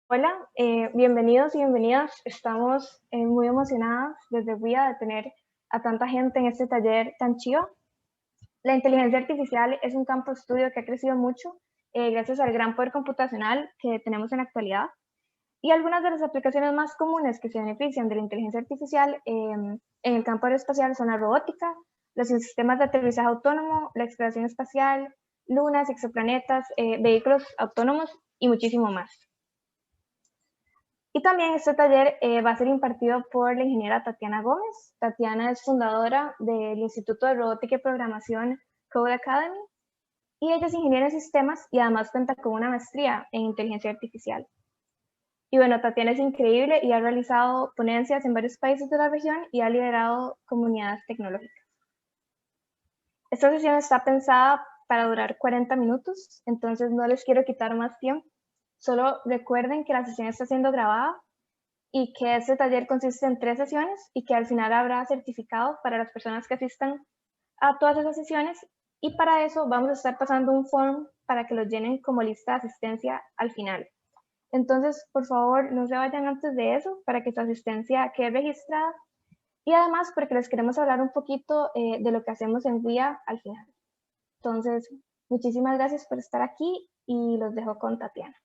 Hola, bienvenidos y bienvenidas. Estamos muy emocionadas desde WIA de tener a tanta gente en este taller tan chido. La inteligencia artificial es un campo de estudio que ha crecido mucho gracias al gran poder computacional que tenemos en la actualidad. Y algunas de las aplicaciones más comunes que se benefician de la inteligencia artificial en el campo aeroespacial son la robótica, los sistemas de aterrizaje autónomo, la exploración espacial, lunas, exoplanetas, vehículos autónomos y muchísimo más. Y también este taller va a ser impartido por la ingeniera Tatiana Gómez. Tatiana es fundadora del Instituto de Robótica y Programación Code Academy y ella es ingeniera en sistemas y además cuenta con una maestría en inteligencia artificial. Y bueno, Tatiana es increíble y ha realizado ponencias en varios países de la región y ha liderado comunidades tecnológicas. Esta sesión está pensada para durar 40 minutos, entonces no les quiero quitar más tiempo. Solo recuerden que la sesión está siendo grabada y que este taller consiste en 3 sesiones y que al final habrá certificado para las personas que asistan a todas esas sesiones, y para eso vamos a estar pasando un form para que lo llenen como lista de asistencia al final. Entonces, por favor, no se vayan antes de eso para que su asistencia quede registrada y además porque les queremos hablar un poquito de lo que hacemos en WIA al final. Entonces, muchísimas gracias por estar aquí y los dejo con Tatiana.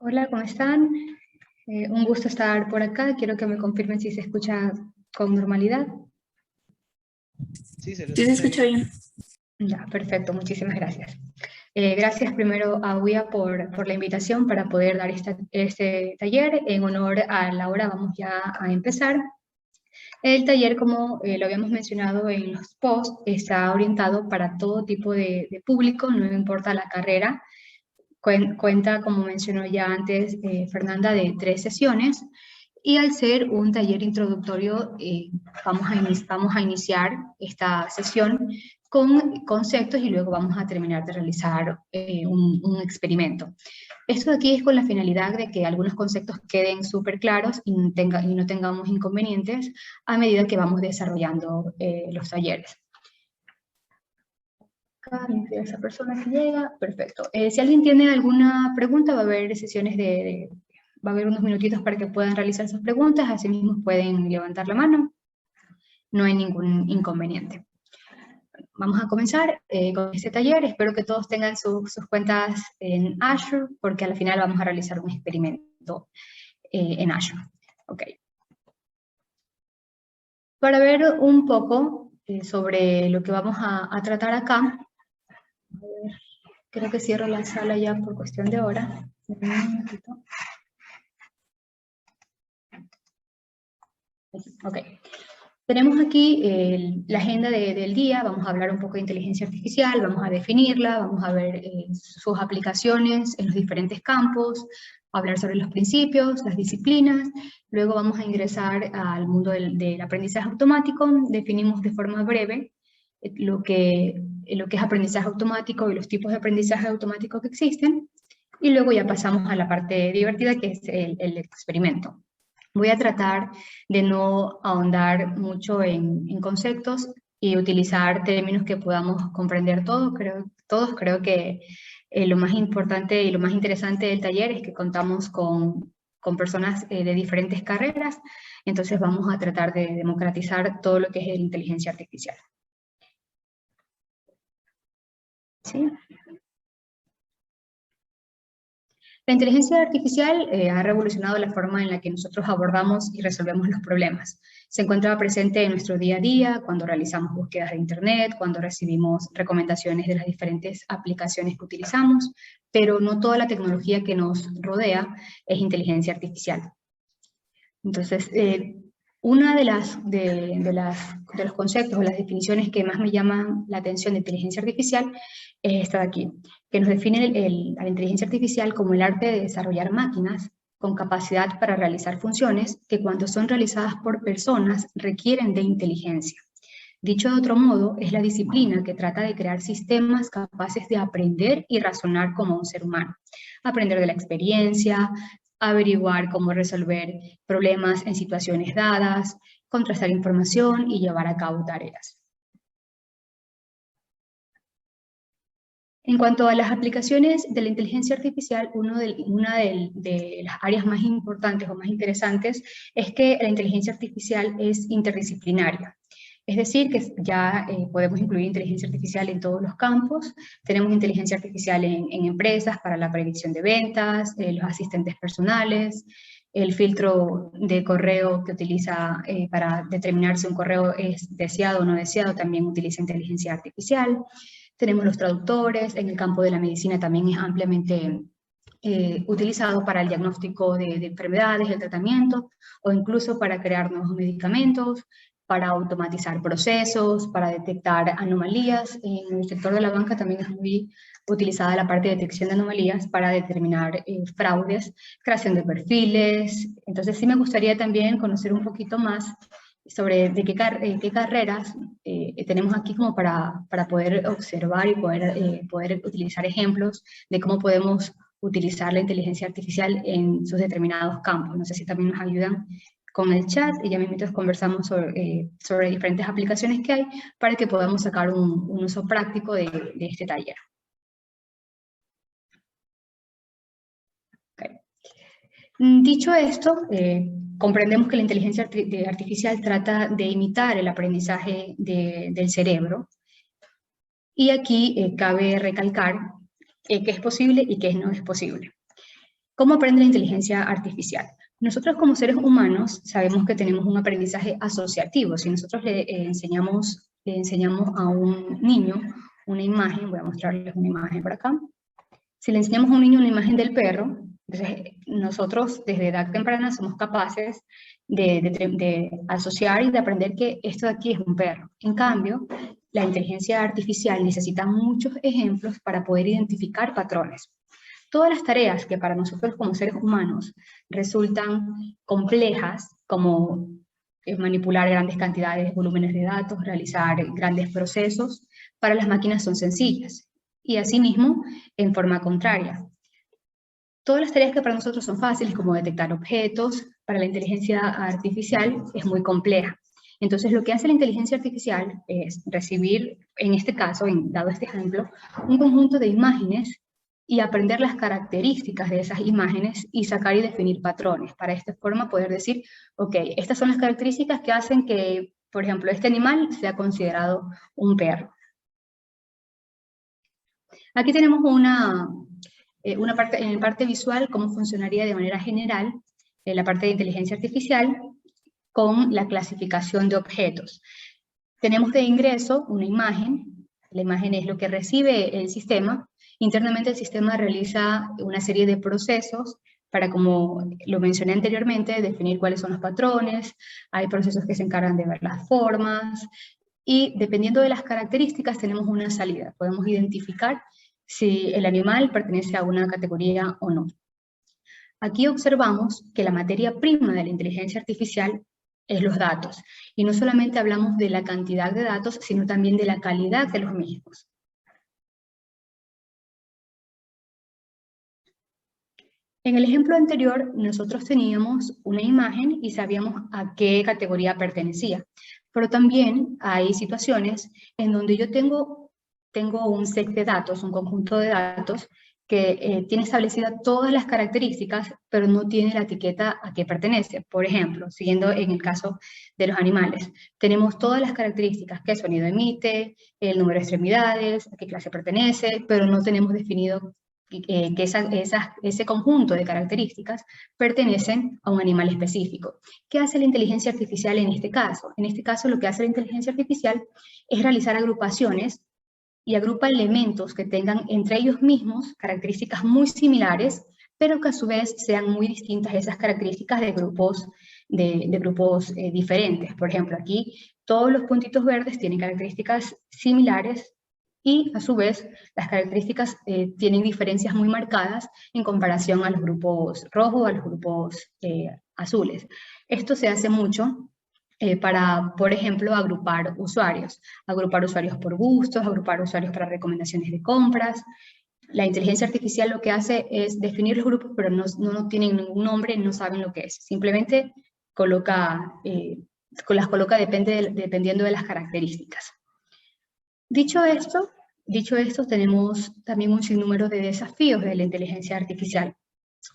Hola, ¿cómo están? Un gusto estar por acá. Quiero que me confirmen si se escucha con normalidad. Sí, se escucha bien. Ya, perfecto. Muchísimas gracias. Gracias primero a WIA por la invitación para poder dar este taller. En honor a la hora vamos ya a empezar. El taller, como lo habíamos mencionado en los posts, está orientado para todo tipo de público, no importa la carrera. Cuenta, como mencionó ya antes Fernanda, de 3 sesiones, y al ser un taller introductorio vamos a iniciar esta sesión con conceptos y luego vamos a terminar de realizar un experimento. Esto de aquí es con la finalidad de que algunos conceptos queden súper claros y no tengamos inconvenientes a medida que vamos desarrollando los talleres. Esa persona que llega, perfecto. Si alguien tiene alguna pregunta, va a haber sesiones va a haber unos minutitos para que puedan realizar sus preguntas, así mismo pueden levantar la mano, no hay ningún inconveniente. Vamos a comenzar con este taller, espero que todos tengan sus cuentas en Azure, porque al final vamos a realizar un experimento en Azure. Okay. Para ver un poco sobre lo que vamos a tratar acá, creo que cierro la sala ya por cuestión de hora. Ok. Tenemos aquí la agenda del día, vamos a hablar un poco de inteligencia artificial, vamos a definirla, vamos a ver sus aplicaciones en los diferentes campos, hablar sobre los principios, las disciplinas, luego vamos a ingresar al mundo del aprendizaje automático, definimos de forma breve lo que es aprendizaje automático y los tipos de aprendizaje automático que existen, y luego ya pasamos a la parte divertida, que es el experimento. Voy a tratar de no ahondar mucho en conceptos y utilizar términos que podamos comprender todos. Creo que lo más importante y lo más interesante del taller es que contamos con personas de diferentes carreras, entonces vamos a tratar de democratizar todo lo que es la inteligencia artificial. ¿Sí? La inteligencia artificial ha revolucionado la forma en la que nosotros abordamos y resolvemos los problemas. Se encuentra presente en nuestro día a día, cuando realizamos búsquedas de Internet, cuando recibimos recomendaciones de las diferentes aplicaciones que utilizamos, pero no toda la tecnología que nos rodea es inteligencia artificial. Entonces, una de los conceptos o las definiciones que más me llaman la atención de inteligencia artificial es esta de aquí, que nos define a la inteligencia artificial como el arte de desarrollar máquinas con capacidad para realizar funciones que cuando son realizadas por personas requieren de inteligencia. Dicho de otro modo, es la disciplina que trata de crear sistemas capaces de aprender y razonar como un ser humano. Aprender de la experiencia, averiguar cómo resolver problemas en situaciones dadas, contrastar información y llevar a cabo tareas. En cuanto a las aplicaciones de la inteligencia artificial, una de las áreas más importantes o más interesantes es que la inteligencia artificial es interdisciplinaria. Es decir, que ya podemos incluir inteligencia artificial en todos los campos. Tenemos inteligencia artificial en empresas para la predicción de ventas, los asistentes personales, el filtro de correo que utiliza para determinar si un correo es deseado o no deseado, también utiliza inteligencia artificial. Tenemos los traductores, en el campo de la medicina también es ampliamente utilizado para el diagnóstico de enfermedades, el tratamiento, o incluso para crear nuevos medicamentos, para automatizar procesos, para detectar anomalías. En el sector de la banca también es muy utilizada la parte de detección de anomalías para determinar fraudes, creación de perfiles. Entonces sí me gustaría también conocer un poquito más sobre qué carreras tenemos aquí como para poder observar y poder utilizar ejemplos de cómo podemos utilizar la inteligencia artificial en sus determinados campos. No sé si también nos ayudan con el chat y ya mismo conversamos sobre diferentes aplicaciones que hay para que podamos sacar un uso práctico de este taller. Okay. Dicho esto, comprendemos que la inteligencia artificial trata de imitar el aprendizaje del cerebro y aquí cabe recalcar qué es posible y qué no es posible. ¿Cómo aprende la inteligencia artificial? Nosotros como seres humanos sabemos que tenemos un aprendizaje asociativo. Si nosotros le enseñamos a un niño una imagen, voy a mostrarles una imagen por acá. Si le enseñamos a un niño una imagen del perro, entonces nosotros desde edad temprana somos capaces de asociar y de aprender que esto de aquí es un perro. En cambio, la inteligencia artificial necesita muchos ejemplos para poder identificar patrones. Todas las tareas que para nosotros como seres humanos resultan complejas, como manipular grandes cantidades, volúmenes de datos, realizar grandes procesos, para las máquinas son sencillas. Y asimismo, en forma contraria. Todas las tareas que para nosotros son fáciles, como detectar objetos, para la inteligencia artificial es muy compleja. Entonces, lo que hace la inteligencia artificial es recibir, en este caso, dado este ejemplo, un conjunto de imágenes y aprender las características de esas imágenes y sacar y definir patrones. Para de esta forma poder decir, ok, estas son las características que hacen que, por ejemplo, este animal sea considerado un perro. Aquí tenemos en la parte visual, cómo funcionaría de manera general la parte de inteligencia artificial con la clasificación de objetos. Tenemos de ingreso una imagen, la imagen es lo que recibe el sistema. Internamente el sistema realiza una serie de procesos para, como lo mencioné anteriormente, definir cuáles son los patrones. Hay procesos que se encargan de ver las formas y dependiendo de las características tenemos una salida. Podemos identificar si el animal pertenece a una categoría o no. Aquí observamos que la materia prima de la inteligencia artificial es los datos. Y no solamente hablamos de la cantidad de datos, sino también de la calidad de los mismos. En el ejemplo anterior, nosotros teníamos una imagen y sabíamos a qué categoría pertenecía. Pero también hay situaciones en donde yo tengo un set de datos, un conjunto de datos, que tiene establecidas todas las características, pero no tiene la etiqueta a qué pertenece. Por ejemplo, siguiendo en el caso de los animales, tenemos todas las características, qué sonido emite, el número de extremidades, a qué clase pertenece, pero no tenemos definido que ese conjunto de características pertenecen a un animal específico. ¿Qué hace la inteligencia artificial en este caso? En este caso lo que hace la inteligencia artificial es realizar agrupaciones y agrupa elementos que tengan entre ellos mismos características muy similares, pero que a su vez sean muy distintas esas características de grupos, diferentes. Por ejemplo, aquí todos los puntitos verdes tienen características similares y a su vez las características tienen diferencias muy marcadas en comparación a los grupos rojos o a los grupos azules. Esto se hace mucho para, por ejemplo, agrupar usuarios por gustos, agrupar usuarios para recomendaciones de compras. La inteligencia artificial lo que hace es definir los grupos, pero no tienen ningún nombre, no saben lo que es. Simplemente las coloca dependiendo de las características. Dicho esto, Dicho esto, tenemos también un sinnúmero de desafíos de la inteligencia artificial.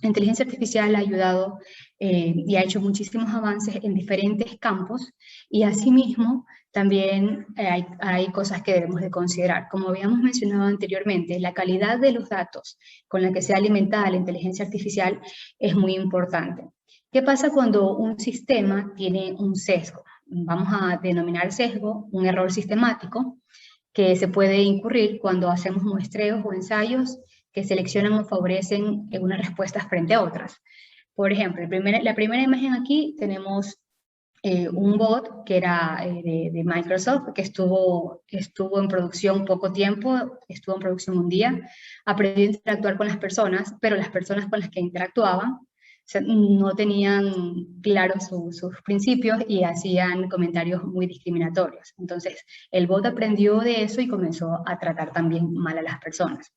La inteligencia artificial ha ayudado y ha hecho muchísimos avances en diferentes campos, y asimismo también hay cosas que debemos de considerar. Como habíamos mencionado anteriormente, la calidad de los datos con la que sea alimentada la inteligencia artificial es muy importante. ¿Qué pasa cuando un sistema tiene un sesgo? Vamos a denominar sesgo un error sistemático que se puede incurrir cuando hacemos muestreos o ensayos que seleccionan o favorecen unas respuestas frente a otras. Por ejemplo, la primera imagen aquí tenemos un bot que era de Microsoft, que estuvo en producción poco tiempo, estuvo en producción un día, aprendió a interactuar con las personas, pero las personas con las que interactuaban no tenían claros sus principios y hacían comentarios muy discriminatorios. Entonces, el bot aprendió de eso y comenzó a tratar también mal a las personas.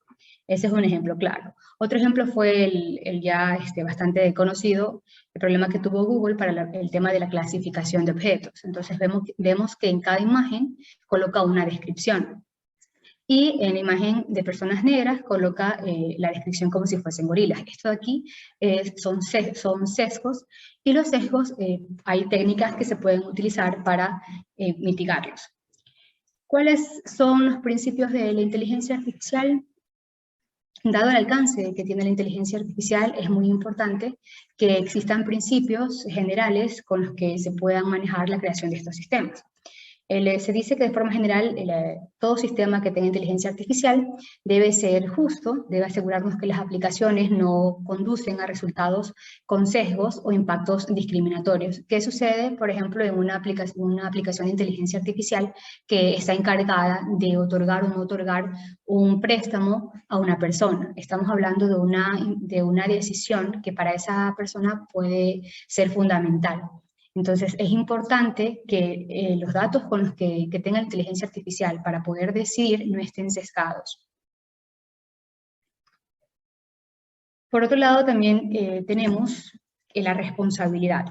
Ese es un ejemplo claro. Otro ejemplo fue el ya bastante conocido, el problema que tuvo Google para el tema de la clasificación de objetos. Entonces vemos que en cada imagen coloca una descripción. Y en la imagen de personas negras coloca la descripción como si fuesen gorilas. Esto de aquí son sesgos, y los sesgos hay técnicas que se pueden utilizar para mitigarlos. ¿Cuáles son los principios de la inteligencia artificial? Dado el alcance que tiene la inteligencia artificial, es muy importante que existan principios generales con los que se puedan manejar la creación de estos sistemas. Se dice que de forma general todo sistema que tenga inteligencia artificial debe ser justo, debe asegurarnos que las aplicaciones no conducen a resultados con sesgos o impactos discriminatorios. ¿Qué sucede, por ejemplo, en una aplicación de inteligencia artificial que está encargada de otorgar o no otorgar un préstamo a una persona? Estamos hablando de una decisión que para esa persona puede ser fundamental. Entonces, es importante que los datos con los que tenga la inteligencia artificial para poder decidir no estén sesgados. Por otro lado, también tenemos la responsabilidad.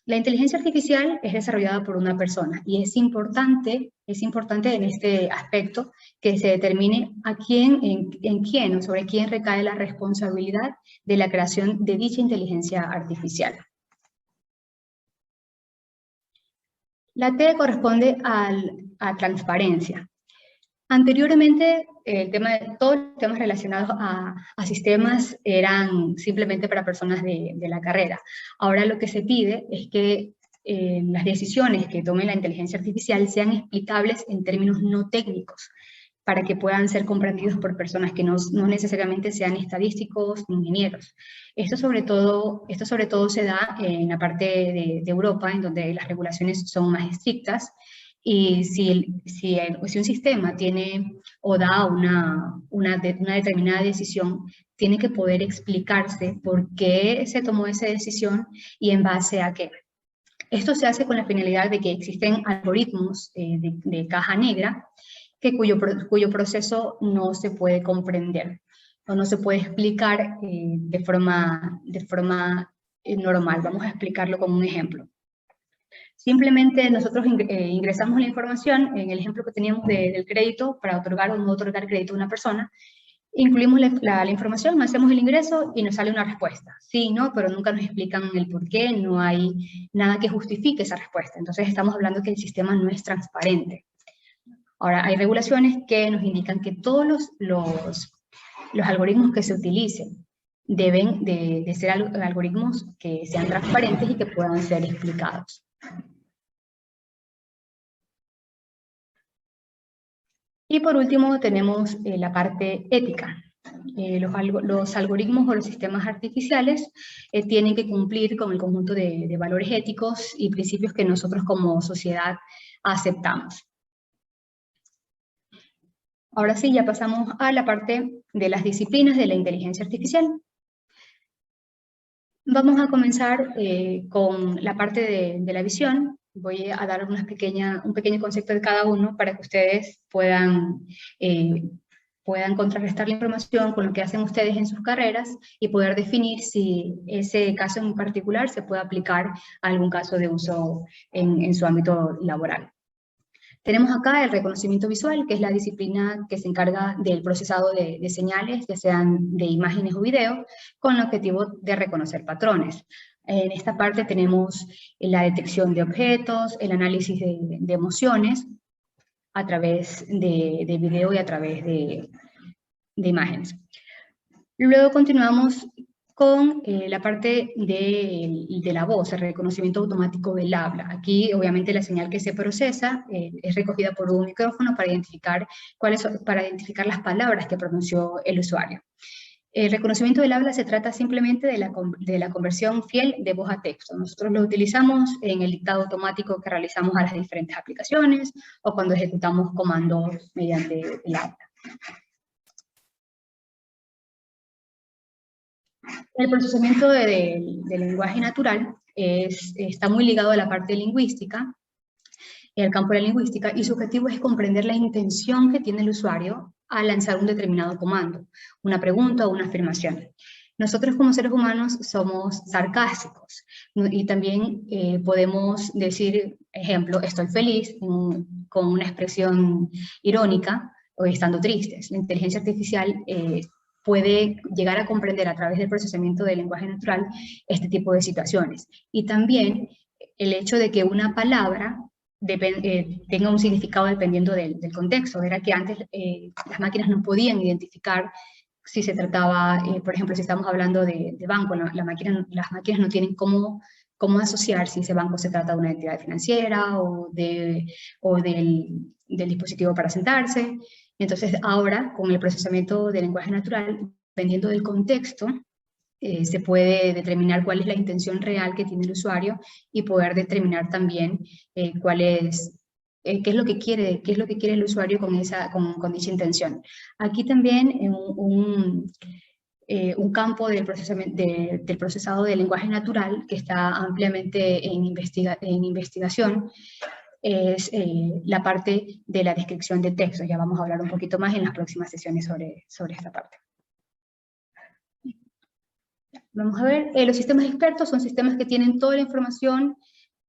La inteligencia artificial es desarrollada por una persona y es importante en este aspecto que se determine en quién o sobre quién recae la responsabilidad de la creación de dicha inteligencia artificial. La T corresponde a transparencia. Anteriormente, todos los temas relacionados a sistemas eran simplemente para personas de la carrera. Ahora lo que se pide es que las decisiones que tome la inteligencia artificial sean explicables en términos no técnicos, para que puedan ser comprendidos por personas que no necesariamente sean estadísticos ni ingenieros. Esto sobre todo se da en la parte de Europa, en donde las regulaciones son más estrictas, y si un sistema tiene o da una determinada decisión, tiene que poder explicarse por qué se tomó esa decisión y en base a qué. Esto se hace con la finalidad de que existen algoritmos de caja negra cuyo proceso no se puede comprender o no se puede explicar de forma normal. Vamos a explicarlo con un ejemplo. Simplemente nosotros ingresamos la información, en el ejemplo que teníamos del crédito, para otorgar o no otorgar crédito a una persona, incluimos la información, hacemos el ingreso y nos sale una respuesta. Sí, no, pero nunca nos explican el por qué, no hay nada que justifique esa respuesta. Entonces estamos hablando que el sistema no es transparente. Ahora, hay regulaciones que nos indican que todos los algoritmos que se utilicen deben de ser algoritmos que sean transparentes y que puedan ser explicados. Y por último tenemos la parte ética. Los algoritmos o los sistemas artificiales tienen que cumplir con el conjunto de valores éticos y principios que nosotros como sociedad aceptamos. Ahora sí, ya pasamos a la parte de las disciplinas de la inteligencia artificial. Vamos a comenzar con la parte de la visión. Voy a dar un pequeño concepto de cada uno para que ustedes puedan contrarrestar la información con lo que hacen ustedes en sus carreras y poder definir si ese caso en particular se puede aplicar a algún caso de uso en su ámbito laboral. Tenemos acá el reconocimiento visual, que es la disciplina que se encarga del procesado de señales, ya sean de imágenes o videos, con el objetivo de reconocer patrones. En esta parte tenemos la detección de objetos, el análisis de emociones a través de video y a través de imágenes. Luego continuamos con la parte de la voz, el reconocimiento automático del habla. Aquí, obviamente, la señal que se procesa es recogida por un micrófono para identificar las palabras que pronunció el usuario. El reconocimiento del habla se trata simplemente de la conversión fiel de voz a texto. Nosotros lo utilizamos en el dictado automático que realizamos a las diferentes aplicaciones o cuando ejecutamos comandos mediante el habla. El procesamiento del lenguaje natural está muy ligado a la parte lingüística, el campo de la lingüística, y su objetivo es comprender la intención que tiene el usuario al lanzar un determinado comando, una pregunta o una afirmación. Nosotros como seres humanos somos sarcásticos y también podemos decir, ejemplo, estoy feliz con una expresión irónica o estando tristes. La inteligencia artificial puede llegar a comprender a través del procesamiento del lenguaje natural este tipo de situaciones. Y también el hecho de que una palabra tenga un significado dependiendo del contexto. Era que antes las máquinas no podían identificar si se trataba, por ejemplo, si estamos hablando de banco, las máquinas no tienen cómo asociar si ese banco se trata de una entidad financiera o del dispositivo para sentarse. Entonces, ahora, con el procesamiento del lenguaje natural, dependiendo del contexto, se puede determinar cuál es la intención real que tiene el usuario y poder determinar también qué es lo que quiere el usuario con dicha intención. Aquí también un campo del procesado del lenguaje natural que está ampliamente en investigación es la parte de la descripción de textos. Ya vamos a hablar un poquito más en las próximas sesiones sobre esta parte. Vamos a ver, los sistemas expertos son sistemas que tienen toda la información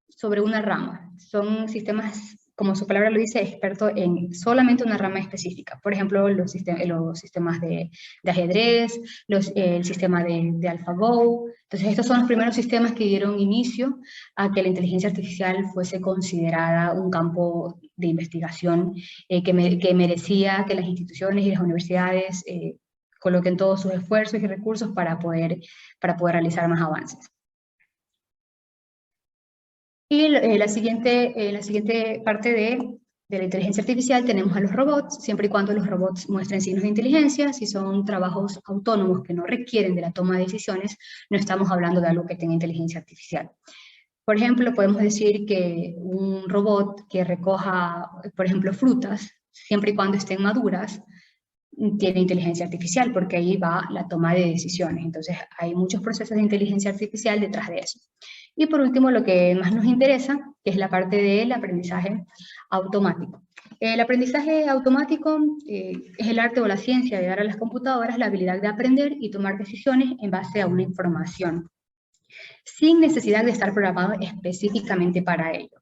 sobre una rama. Son sistemas, como su palabra lo dice, expertos en solamente una rama específica. Por ejemplo, los sistemas de ajedrez, el sistema de AlphaGo. Entonces, estos son los primeros sistemas que dieron inicio a que la inteligencia artificial fuese considerada un campo de investigación que merecía que las instituciones y las universidades coloquen todos sus esfuerzos y recursos para poder realizar más avances. Y en la siguiente parte de la inteligencia artificial tenemos a los robots, siempre y cuando los robots muestren signos de inteligencia. Si son trabajos autónomos que no requieren de la toma de decisiones, no estamos hablando de algo que tenga inteligencia artificial. Por ejemplo, podemos decir que un robot que recoja, por ejemplo, frutas, siempre y cuando estén maduras, tiene inteligencia artificial, porque ahí va la toma de decisiones. Entonces, hay muchos procesos de inteligencia artificial detrás de eso. Y por último, lo que más nos interesa, que es la parte del aprendizaje automático. El aprendizaje automático es el arte o la ciencia de dar a las computadoras la habilidad de aprender y tomar decisiones en base a una información, sin necesidad de estar programado específicamente para ello.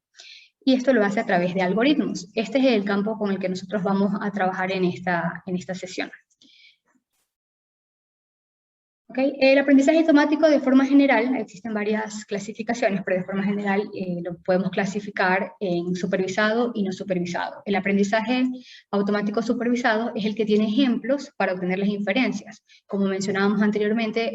Y esto lo hace a través de algoritmos. Este es el campo con el que nosotros vamos a trabajar en esta sesión. Okay. El aprendizaje automático de forma general, existen varias clasificaciones, pero de forma general lo podemos clasificar en supervisado y no supervisado. El aprendizaje automático supervisado es el que tiene ejemplos para obtener las inferencias. Como mencionábamos anteriormente,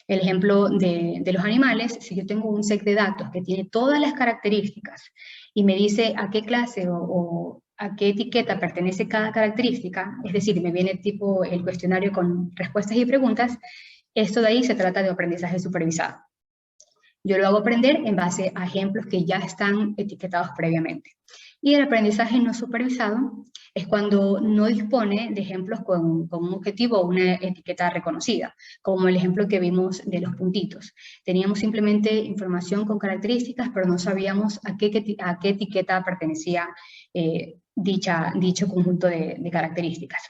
el ejemplo de los animales, si yo tengo un set de datos que tiene todas las características y me dice a qué clase o a qué etiqueta pertenece cada característica, es decir, me viene tipo el cuestionario con respuestas y preguntas, esto de ahí se trata de aprendizaje supervisado. Yo lo hago aprender en base a ejemplos que ya están etiquetados previamente. Y el aprendizaje no supervisado es cuando no dispone de ejemplos con un objetivo o una etiqueta reconocida, como el ejemplo que vimos de los puntitos. Teníamos simplemente información con características, pero no sabíamos a qué etiqueta pertenecía dicho conjunto de características.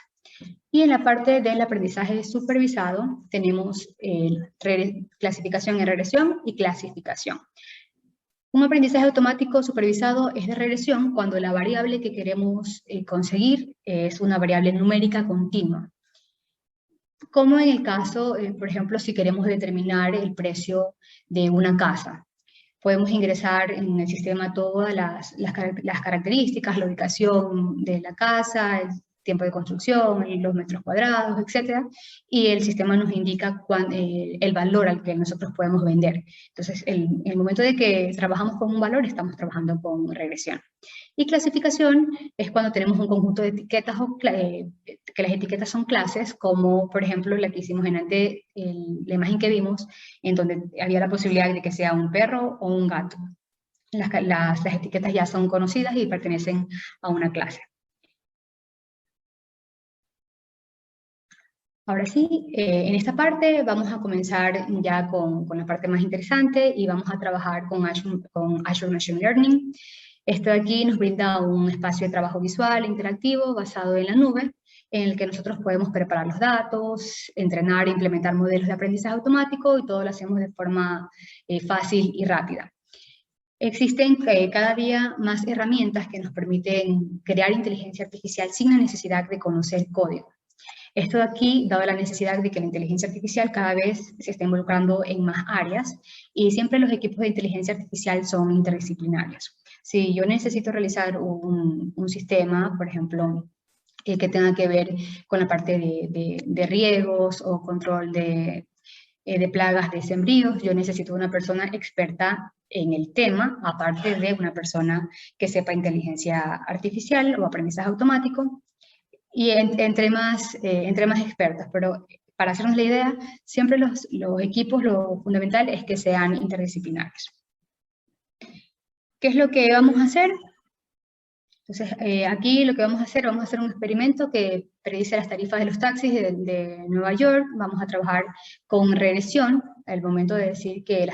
Y en la parte del aprendizaje supervisado tenemos clasificación en regresión y clasificación. Un aprendizaje automático supervisado es de regresión cuando la variable que queremos conseguir es una variable numérica continua. Como en el caso, por ejemplo, si queremos determinar el precio de una casa. Podemos ingresar en el sistema todas las características, la ubicación de la casa, el tiempo de construcción, los metros cuadrados, etc. Y el sistema nos indica el valor al que nosotros podemos vender. Entonces, en el momento de que trabajamos con un valor, estamos trabajando con regresión. Y clasificación es cuando tenemos un conjunto de etiquetas, que las etiquetas son clases, como por ejemplo la que hicimos en la imagen que vimos, en donde había la posibilidad de que sea un perro o un gato. Las etiquetas ya son conocidas y pertenecen a una clase. Ahora sí, en esta parte vamos a comenzar ya con la parte más interesante y vamos a trabajar con Azure Machine Learning. Esto de aquí nos brinda un espacio de trabajo visual e interactivo basado en la nube, en el que nosotros podemos preparar los datos, entrenar e implementar modelos de aprendizaje automático y todo lo hacemos de forma fácil y rápida. Existen cada día más herramientas que nos permiten crear inteligencia artificial sin la necesidad de conocer código. Esto de aquí, dado la necesidad de que la inteligencia artificial cada vez se está involucrando en más áreas y siempre los equipos de inteligencia artificial son interdisciplinarios. Si yo necesito realizar un sistema, por ejemplo, que tenga que ver con la parte de riegos o control de plagas de sembríos, yo necesito una persona experta en el tema, aparte de una persona que sepa inteligencia artificial o aprendizaje automático, y entre más expertos, pero para hacernos la idea, siempre los equipos, lo fundamental es que sean interdisciplinarios. ¿Qué es lo que vamos a hacer? Entonces, aquí lo que vamos a hacer un experimento que predice las tarifas de los taxis de Nueva York. Vamos a trabajar con regresión, al momento de decir que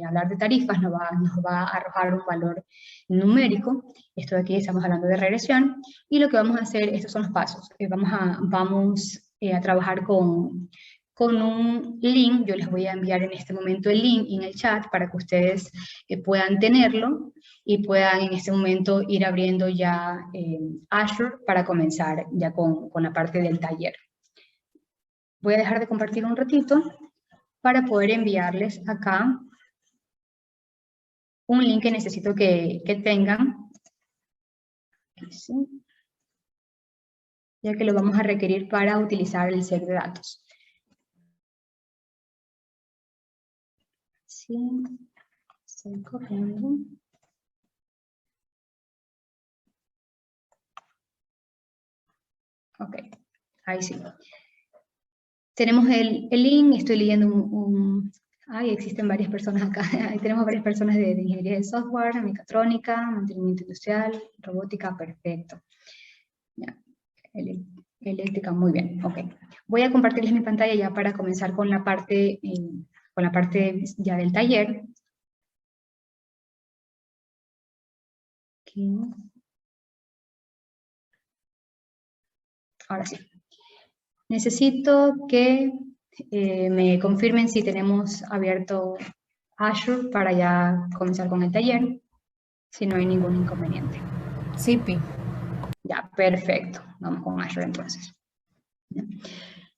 hablar de tarifas nos va a arrojar un valor numérico. Esto de aquí estamos hablando de regresión. Y lo que vamos a hacer, estos son los pasos. Vamos a trabajar con un link. Yo les voy a enviar en este momento el link en el chat para que ustedes puedan tenerlo y puedan en este momento ir abriendo ya Azure para comenzar ya con la parte del taller. Voy a dejar de compartir un ratito para poder enviarles acá un link que necesito que tengan, ¿sí? Ya que lo vamos a requerir para utilizar el set de datos. Sí, estoy copiando. Ok, ahí sí. Tenemos el link, estoy leyendo existen varias personas acá. Ahí tenemos varias personas de ingeniería de software, mecatrónica, mantenimiento industrial, robótica, perfecto. Ya. Eléctrica, muy bien, ok. Voy a compartirles mi pantalla ya para comenzar con la parte ya del taller. Aquí. Ahora sí. Necesito que me confirmen si tenemos abierto Azure para ya comenzar con el taller, si no hay ningún inconveniente. Sí, Pi. Ya, perfecto. Vamos con Azure entonces.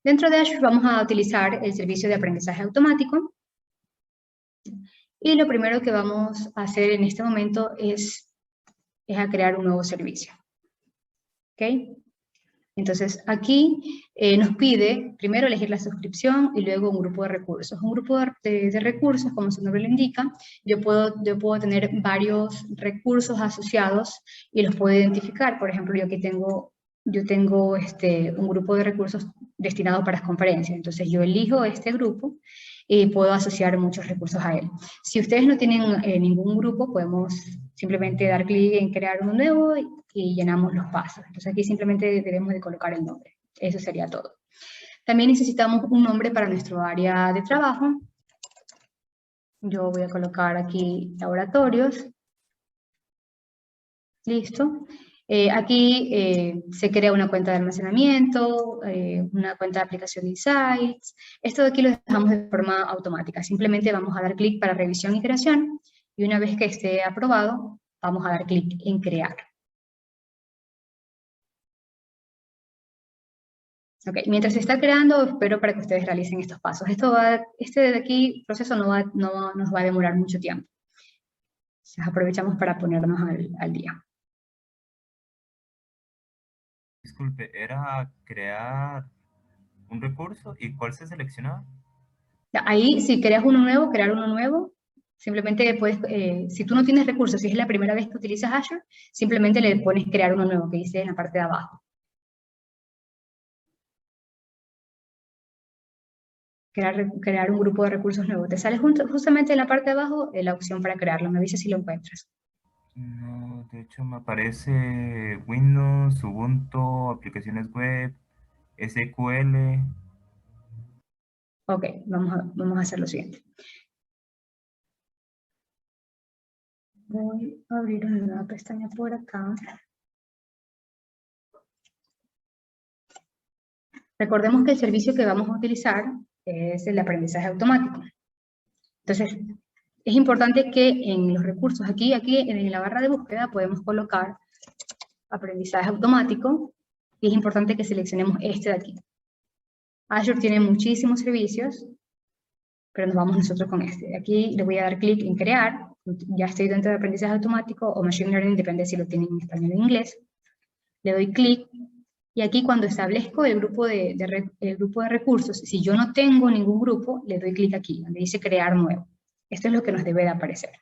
Dentro de Azure vamos a utilizar el servicio de aprendizaje automático. Y lo primero que vamos a hacer en este momento es a crear un nuevo servicio. ¿Ok? Entonces, aquí nos pide primero elegir la suscripción y luego un grupo de recursos. Un grupo de recursos, como su nombre lo indica, yo puedo tener varios recursos asociados y los puedo identificar. Por ejemplo, yo aquí tengo un grupo de recursos destinado para las conferencias. Entonces, yo elijo este grupo y puedo asociar muchos recursos a él. Si ustedes no tienen ningún grupo, podemos simplemente dar clic en crear uno nuevo y llenamos los pasos. Entonces aquí simplemente debemos de colocar el nombre. Eso sería todo. También necesitamos un nombre para nuestro área de trabajo. Yo voy a colocar aquí laboratorios. Listo. Aquí se crea una cuenta de almacenamiento, una cuenta de aplicación de insights. Esto de aquí lo dejamos de forma automática. Simplemente vamos a dar clic para revisión y creación Y una vez que esté aprobado, vamos a dar clic en crear. Ok, mientras se está creando, espero para que ustedes realicen estos pasos. Este de aquí, proceso no nos va a demorar mucho tiempo. Entonces aprovechamos para ponernos al día. Disculpe, ¿era crear un recurso y cuál se seleccionaba? Ahí, si creas uno nuevo, crear uno nuevo, simplemente puedes, si tú no tienes recursos, si es la primera vez que utilizas Azure, simplemente le pones crear uno nuevo, que dice en la parte de abajo. Crear un grupo de recursos nuevo. Te sale justamente en la parte de abajo la opción para crearlo. Me avisas si lo encuentras. No, de hecho me aparece Windows, Ubuntu, aplicaciones web, SQL. Ok, vamos a hacer lo siguiente. Voy a abrir una nueva pestaña por acá. Recordemos que el servicio que vamos a utilizar es el aprendizaje automático. Entonces, es importante que en los recursos, aquí en la barra de búsqueda podemos colocar aprendizaje automático y es importante que seleccionemos este de aquí. Azure tiene muchísimos servicios, pero nos vamos nosotros con este. Aquí le voy a dar clic en crear, ya estoy dentro de aprendizaje automático o machine learning, depende si lo tienen en español o en inglés. Le doy clic y aquí cuando establezco el grupo de recursos, si yo no tengo ningún grupo, le doy clic aquí, donde dice crear nuevo. Esto es lo que nos debe de aparecer.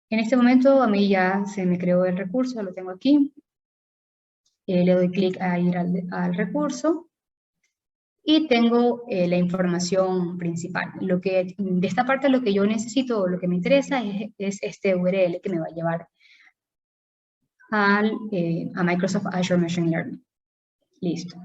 En este momento a mí ya se me creó el recurso, lo tengo aquí. Le doy clic a ir al recurso y tengo la información principal. De esta parte lo que yo necesito, lo que me interesa es este URL que me va a llevar a Microsoft Azure Machine Learning. Listo.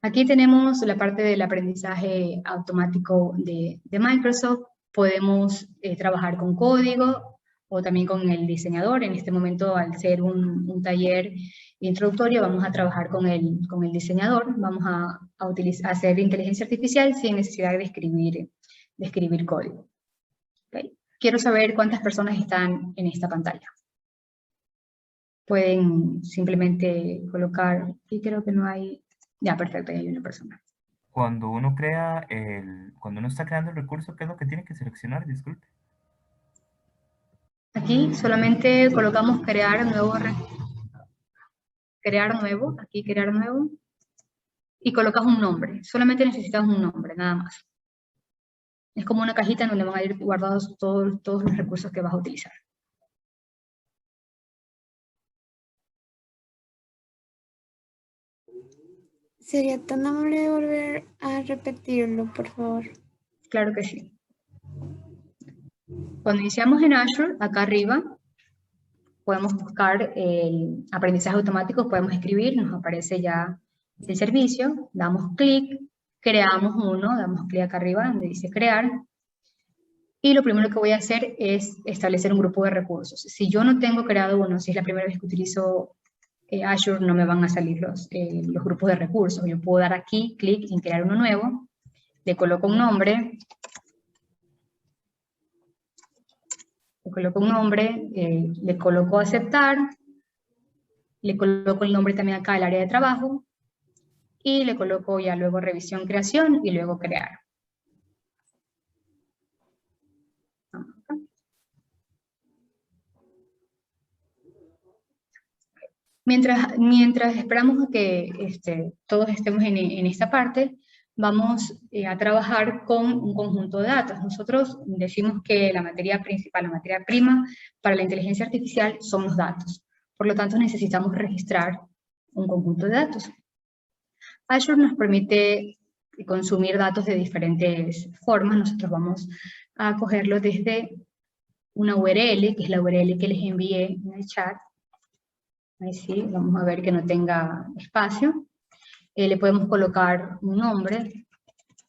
Aquí tenemos la parte del aprendizaje automático de Microsoft. Podemos trabajar con código o también con el diseñador. En este momento, al ser un taller introductorio, vamos a trabajar con el diseñador. Vamos a hacer inteligencia artificial sin necesidad de escribir código. ¿Okay? Quiero saber cuántas personas están en esta pantalla. Pueden simplemente colocar, y creo que no hay... Ya, perfecto, ahí hay una persona. Cuando uno está creando el recurso, ¿qué es lo que tiene que seleccionar? Disculpe. Aquí solamente colocamos crear nuevo, aquí crear nuevo, y colocas un nombre. Solamente necesitas un nombre, nada más. Es como una cajita en donde van a ir guardados todos los recursos que vas a utilizar. ¿Sería tan amable de volver a repetirlo, por favor? Claro que sí. Cuando iniciamos en Azure, acá arriba, podemos buscar el aprendizaje automático, podemos escribir, nos aparece ya el servicio, damos clic, creamos uno, damos clic acá arriba donde dice crear, y lo primero que voy a hacer es establecer un grupo de recursos. Si yo no tengo creado uno, si es la primera vez que utilizo Azure, no me van a salir los grupos de recursos. Yo puedo dar aquí, clic en crear uno nuevo, le coloco un nombre, le coloco aceptar, le coloco el nombre también acá del área de trabajo, y le coloco ya luego revisión, creación, y luego crear. Mientras esperamos a que todos estemos en esta parte, vamos a trabajar con un conjunto de datos. Nosotros decimos que la materia principal, la materia prima para la inteligencia artificial son los datos. Por lo tanto, necesitamos registrar un conjunto de datos. Azure nos permite consumir datos de diferentes formas. Nosotros vamos a cogerlo desde una URL, que es la URL que les envié en el chat. Ahí sí, vamos a ver que no tenga espacio. Le podemos colocar un nombre,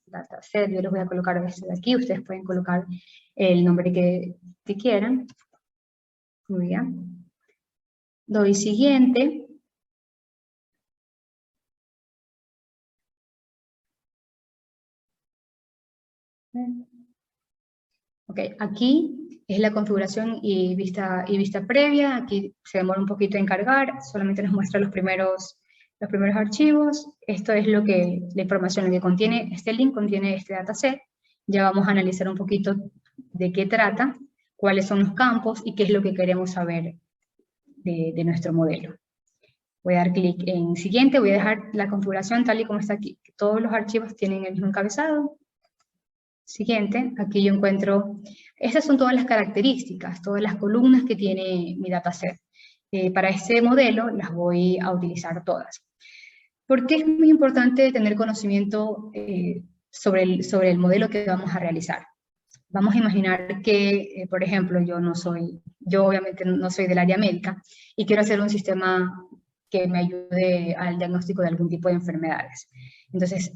dataset, yo les voy a colocar este de aquí, ustedes pueden colocar el nombre que quieran. Muy bien. Doy siguiente. Ok, aquí es la configuración y vista previa. Aquí se demora un poquito en cargar, solamente nos muestra los primeros archivos. Esto es la información que contiene, este link contiene este dataset. Ya vamos a analizar un poquito de qué trata, cuáles son los campos y qué es lo que queremos saber de nuestro modelo. Voy a dar clic en siguiente, voy a dejar la configuración tal y como está aquí. Todos los archivos tienen el mismo encabezado. Siguiente, aquí yo encuentro, estas son todas las características, todas las columnas que tiene mi dataset. Para este modelo las voy a utilizar todas. ¿Por qué es muy importante tener conocimiento sobre el modelo que vamos a realizar? Vamos a imaginar que, por ejemplo, yo obviamente no soy del área médica y quiero hacer un sistema que me ayude al diagnóstico de algún tipo de enfermedades. Entonces,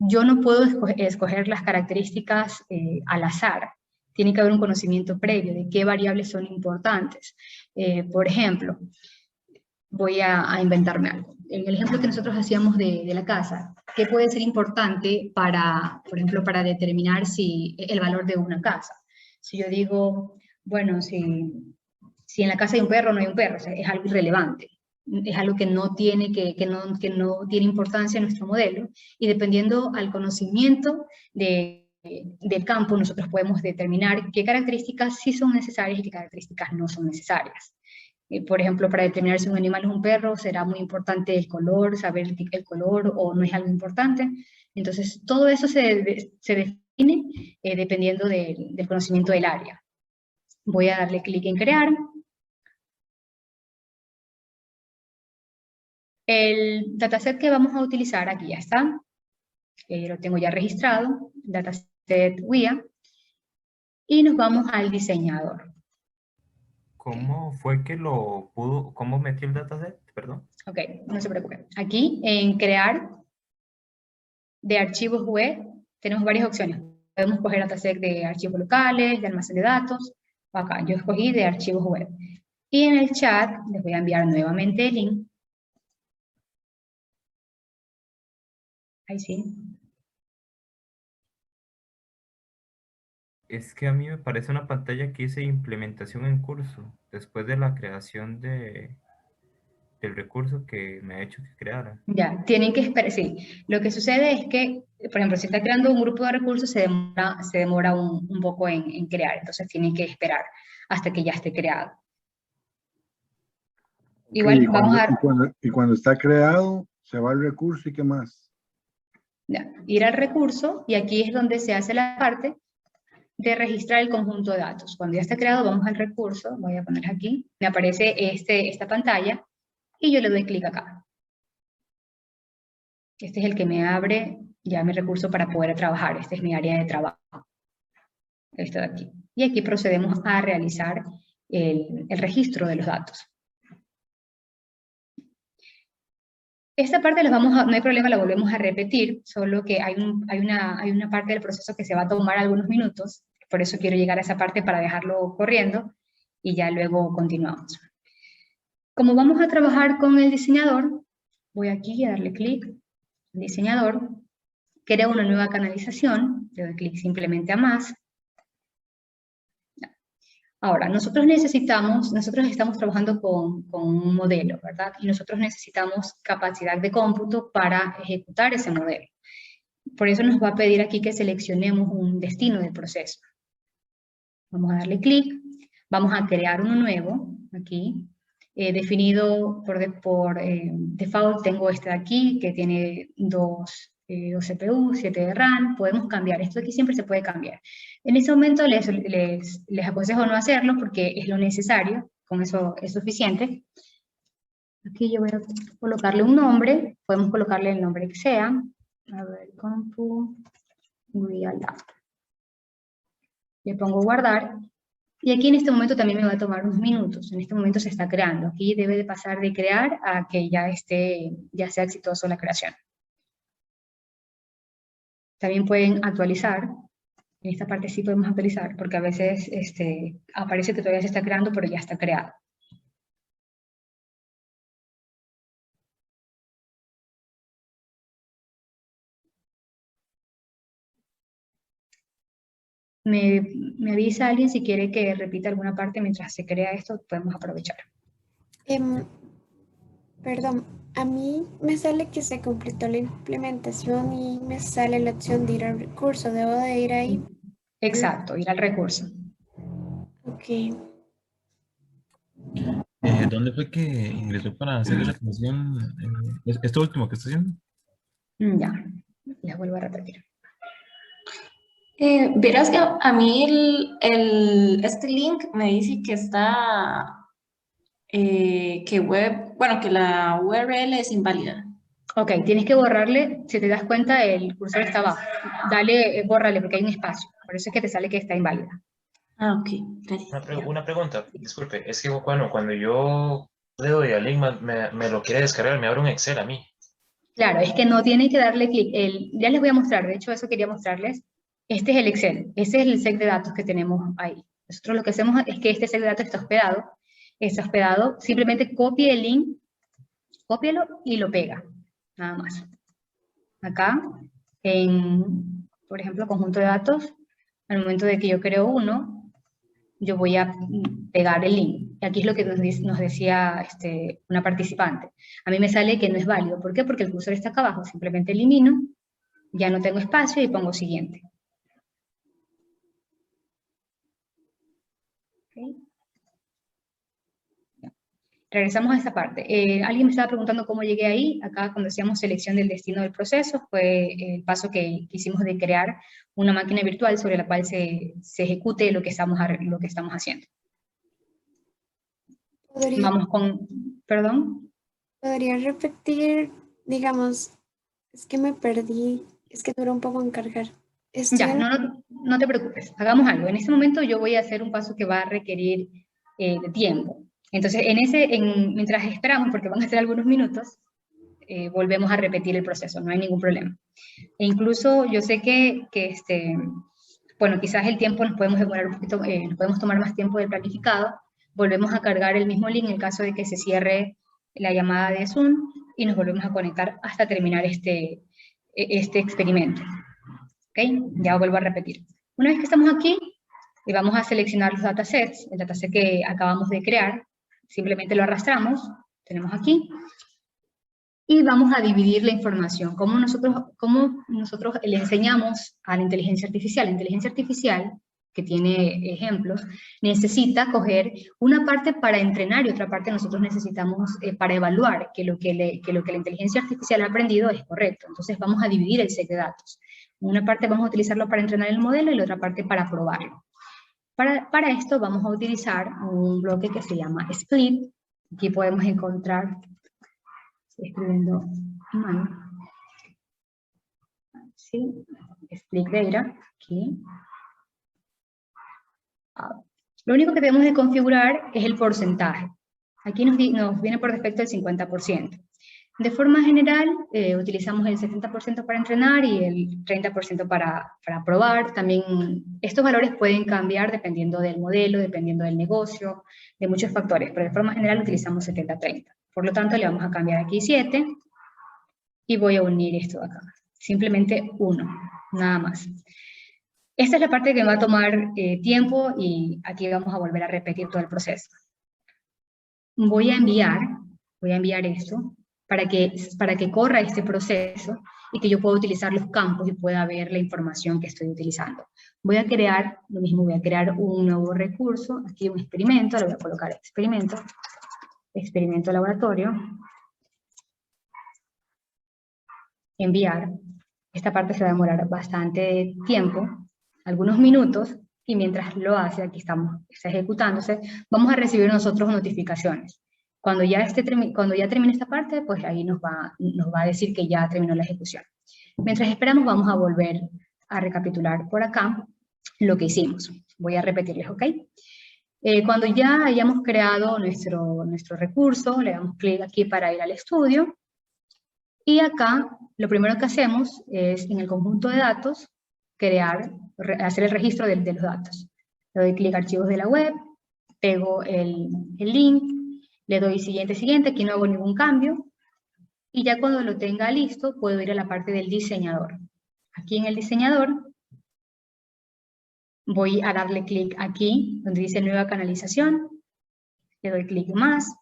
yo no puedo escoger las características al azar. Tiene que haber un conocimiento previo de qué variables son importantes. Por ejemplo, voy a inventarme algo. En el ejemplo que nosotros hacíamos de la casa, ¿qué puede ser importante para, por ejemplo, para determinar el valor de una casa? Si yo digo, bueno, si en la casa hay un perro o no hay un perro, o sea, es algo irrelevante. Es algo que no tiene tiene importancia en nuestro modelo, y dependiendo al conocimiento del campo, nosotros podemos determinar qué características sí son necesarias y qué características no son necesarias. Por ejemplo, para determinar si un animal es un perro, será muy importante el color, saber el color, o no es algo importante. Entonces, todo eso se define dependiendo del conocimiento del área. Voy a darle clic en crear. El dataset que vamos a utilizar aquí ya está. Lo tengo ya registrado, dataset WIA. Y nos vamos al diseñador. ¿Cómo fue que cómo metió el dataset? Perdón. Ok, no se preocupe. Aquí en crear de archivos web tenemos varias opciones. Podemos coger dataset de archivos locales, de almacén de datos. Acá yo escogí de archivos web. Y en el chat les voy a enviar nuevamente el link. Ahí sí. Es que a mí me parece una pantalla que dice implementación en curso, después de la creación del recurso que me ha hecho que creara. Ya, tienen que esperar, sí. Lo que sucede es que, por ejemplo, si está creando un grupo de recursos, se demora un poco en crear, entonces tienen que esperar hasta que ya esté creado. Igual, vamos a... y cuando está creado, se va el recurso y qué más. Ya, ir al recurso, y aquí es donde se hace la parte de registrar el conjunto de datos. Cuando ya está creado, vamos al recurso, voy a poner aquí, me aparece esta pantalla, y yo le doy clic acá. Este es el que me abre ya mi recurso para poder trabajar. Este es mi área de trabajo. Esto de aquí. Y aquí procedemos a realizar el registro de los datos. Esta parte no hay problema, la volvemos a repetir, solo que hay una parte del proceso que se va a tomar algunos minutos. Por eso quiero llegar a esa parte para dejarlo corriendo y ya luego continuamos. Como vamos a trabajar con el diseñador, voy aquí a darle clic diseñador, creo una nueva canalización, le doy clic simplemente a más. Ahora, nosotros estamos trabajando con un modelo, ¿verdad? Y nosotros necesitamos capacidad de cómputo para ejecutar ese modelo. Por eso nos va a pedir aquí que seleccionemos un destino del proceso. Vamos a darle clic, vamos a crear uno nuevo, aquí, definido por default tengo este de aquí, que tiene dos CPU, 7 de RAM, podemos cambiar, esto aquí siempre se puede cambiar. En este momento les aconsejo no hacerlo porque es lo necesario, con eso es suficiente. Aquí yo voy a colocarle un nombre, podemos colocarle el nombre que sea, a ver, compu, real lab. Le pongo guardar. Y aquí en este momento también me va a tomar unos minutos. En este momento se está creando. Aquí debe de pasar de crear a que ya sea exitoso la creación. También pueden actualizar. En esta parte sí podemos actualizar, porque a veces aparece que todavía se está creando, pero ya está creado. me avisa alguien si quiere que repita alguna parte mientras se crea esto, podemos aprovechar. Perdón, a mí me sale que se completó la implementación y me sale la opción de ir al recurso. ¿Debo de ir ahí? Exacto, ir al recurso. Ok. ¿Dónde fue que ingresó para hacer esa función? ¿Esto último que está haciendo? Ya, les vuelvo a repetir. Verás que a mí este link me dice que está, que la URL es inválida. Ok, tienes que borrarle, si te das cuenta el cursor está abajo. Dale, bórrale porque hay un espacio, por eso es que te sale que está inválida. Ah, ok, gracias. Una pregunta, disculpe, es que bueno, cuando yo le doy al link me lo quiere descargar, me abre un Excel a mí. Claro, es que no tiene que darle clic. Ya les voy a mostrar, de hecho eso quería mostrarles. Este es el Excel, ese es el set de datos que tenemos ahí. Nosotros lo que hacemos es que este set de datos está hospedado, simplemente copie el link, cópielo y lo pega, nada más. Acá, por ejemplo, conjunto de datos, al momento de que yo creo uno, yo voy a pegar el link. Y aquí es lo que nos decía una participante. A mí me sale que no es válido. ¿Por qué? Porque el cursor está acá abajo. Simplemente elimino, ya no tengo espacio y pongo siguiente. Okay. Regresamos a esta parte. Alguien me estaba preguntando cómo llegué ahí. Acá cuando decíamos selección del destino del proceso, fue el paso que hicimos de crear una máquina virtual sobre la cual se ejecute lo que estamos haciendo. Vamos con, perdón. ¿Podría repetir, digamos, es que me perdí, es que duró un poco en cargar? Ya, no te preocupes, hagamos algo. En este momento yo voy a hacer un paso que va a requerir de tiempo. Entonces, mientras esperamos, porque van a ser algunos minutos, volvemos a repetir el proceso, no hay ningún problema. E incluso yo sé que bueno, quizás el tiempo nos podemos demorar un poquito, nos podemos tomar más tiempo del planificado. Volvemos a cargar el mismo link en el caso de que se cierre la llamada de Zoom y nos volvemos a conectar hasta terminar este experimento. ¿Ok? Ya vuelvo a repetir. Una vez que estamos aquí, vamos a seleccionar los datasets, el dataset que acabamos de crear, simplemente lo arrastramos, tenemos aquí, y vamos a dividir la información. ¿Cómo nosotros le enseñamos a la inteligencia artificial? La inteligencia artificial, que tiene ejemplos, necesita coger una parte para entrenar y otra parte nosotros necesitamos para evaluar que lo que la inteligencia artificial ha aprendido es correcto. Entonces vamos a dividir el set de datos. Una parte vamos a utilizarlo para entrenar el modelo y la otra parte para probarlo. Para esto vamos a utilizar un bloque que se llama split. Aquí podemos encontrar, estoy escribiendo mal, ¿sí? Split data, aquí. Lo único que debemos de configurar es el porcentaje. Aquí nos viene por defecto el 50%. De forma general, utilizamos el 70% para entrenar y el 30% para probar. También estos valores pueden cambiar dependiendo del modelo, dependiendo del negocio, de muchos factores, pero de forma general utilizamos 70-30. Por lo tanto, le vamos a cambiar aquí 7 y voy a unir esto de acá. Simplemente 1, nada más. Esta es la parte que va a tomar tiempo y aquí vamos a volver a repetir todo el proceso. Voy a enviar esto para que corra este proceso y que yo pueda utilizar los campos y pueda ver la información que estoy utilizando. Voy a crear lo mismo, voy a crear un nuevo recurso, aquí un experimento, le voy a colocar experimento laboratorio, enviar. Esta parte se va a demorar bastante tiempo, algunos minutos, y mientras lo hace, aquí está ejecutándose, vamos a recibir nosotros notificaciones. Cuando ya termine esta parte, pues ahí nos va a decir que ya terminó la ejecución. Mientras esperamos, vamos a volver a recapitular por acá lo que hicimos. Voy a repetirles, ¿ok? Cuando ya hayamos creado nuestro recurso, le damos clic aquí para ir al estudio. Y acá, lo primero que hacemos es, en el conjunto de datos, hacer el registro de los datos. Le doy clic a archivos de la web, pego el link, le doy siguiente, aquí no hago ningún cambio, y ya cuando lo tenga listo, puedo ir a la parte del diseñador. Aquí en el diseñador, voy a darle clic aquí, donde dice nueva canalización, le doy clic más,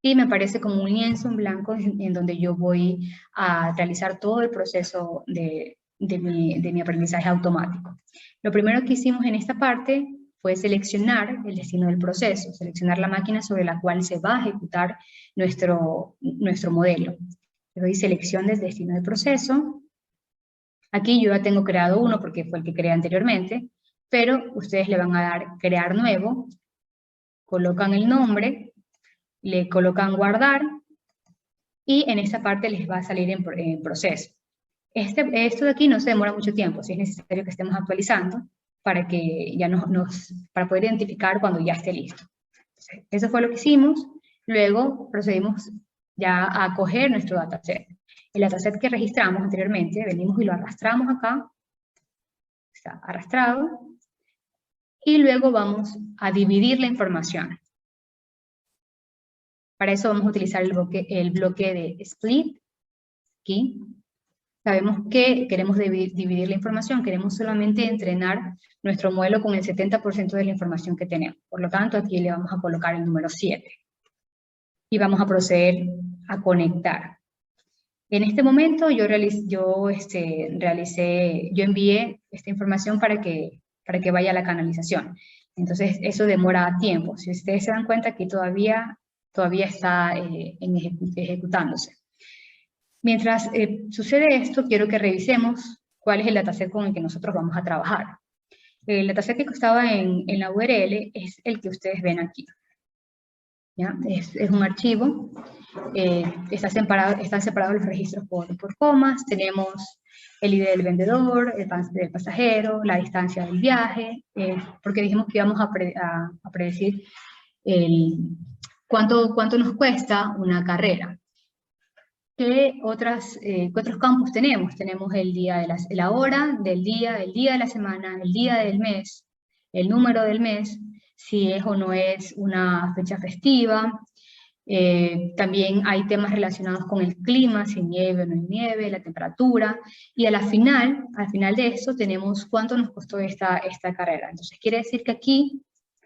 y me aparece como un lienzo en blanco en donde yo voy a realizar todo el proceso de mi aprendizaje automático. Lo primero que hicimos en esta parte fue seleccionar el destino del proceso, seleccionar la máquina sobre la cual se va a ejecutar nuestro modelo. Le doy selección del destino del proceso. Aquí yo ya tengo creado uno porque fue el que creé anteriormente, pero ustedes le van a dar crear nuevo, colocan el nombre, le colocan guardar, y en esta parte les va a salir en proceso. Esto de aquí no se demora mucho tiempo, si es necesario que estemos actualizando para que ya para poder identificar cuando ya esté listo. Entonces, eso fue lo que hicimos. Luego procedimos ya a coger nuestro dataset. El dataset que registramos anteriormente, venimos y lo arrastramos acá, está arrastrado, y luego vamos a dividir la información. Para eso vamos a utilizar el bloque de split, aquí. Sabemos que queremos dividir la información, queremos solamente entrenar nuestro modelo con el 70% de la información que tenemos. Por lo tanto, aquí le vamos a colocar el número 7. Y vamos a proceder a conectar. En este momento yo envié esta información para que vaya a la canalización. Entonces, eso demora tiempo. Si ustedes se dan cuenta, aquí todavía está ejecutándose. Mientras sucede esto, quiero que revisemos cuál es el dataset con el que nosotros vamos a trabajar. El dataset que estaba en la URL es el que ustedes ven aquí. ¿Ya? Es un archivo, están separados los registros por comas, tenemos el ID del vendedor, del pasajero, la distancia del viaje, porque dijimos que íbamos a predecir cuánto nos cuesta una carrera. ¿Qué otros campos tenemos? Tenemos la hora del día, el día de la semana, el día del mes, el número del mes, si es o no es una fecha festiva. También hay temas relacionados con el clima, si nieve o no hay nieve, la temperatura. Y al final de esto tenemos cuánto nos costó esta carrera. Entonces quiere decir que aquí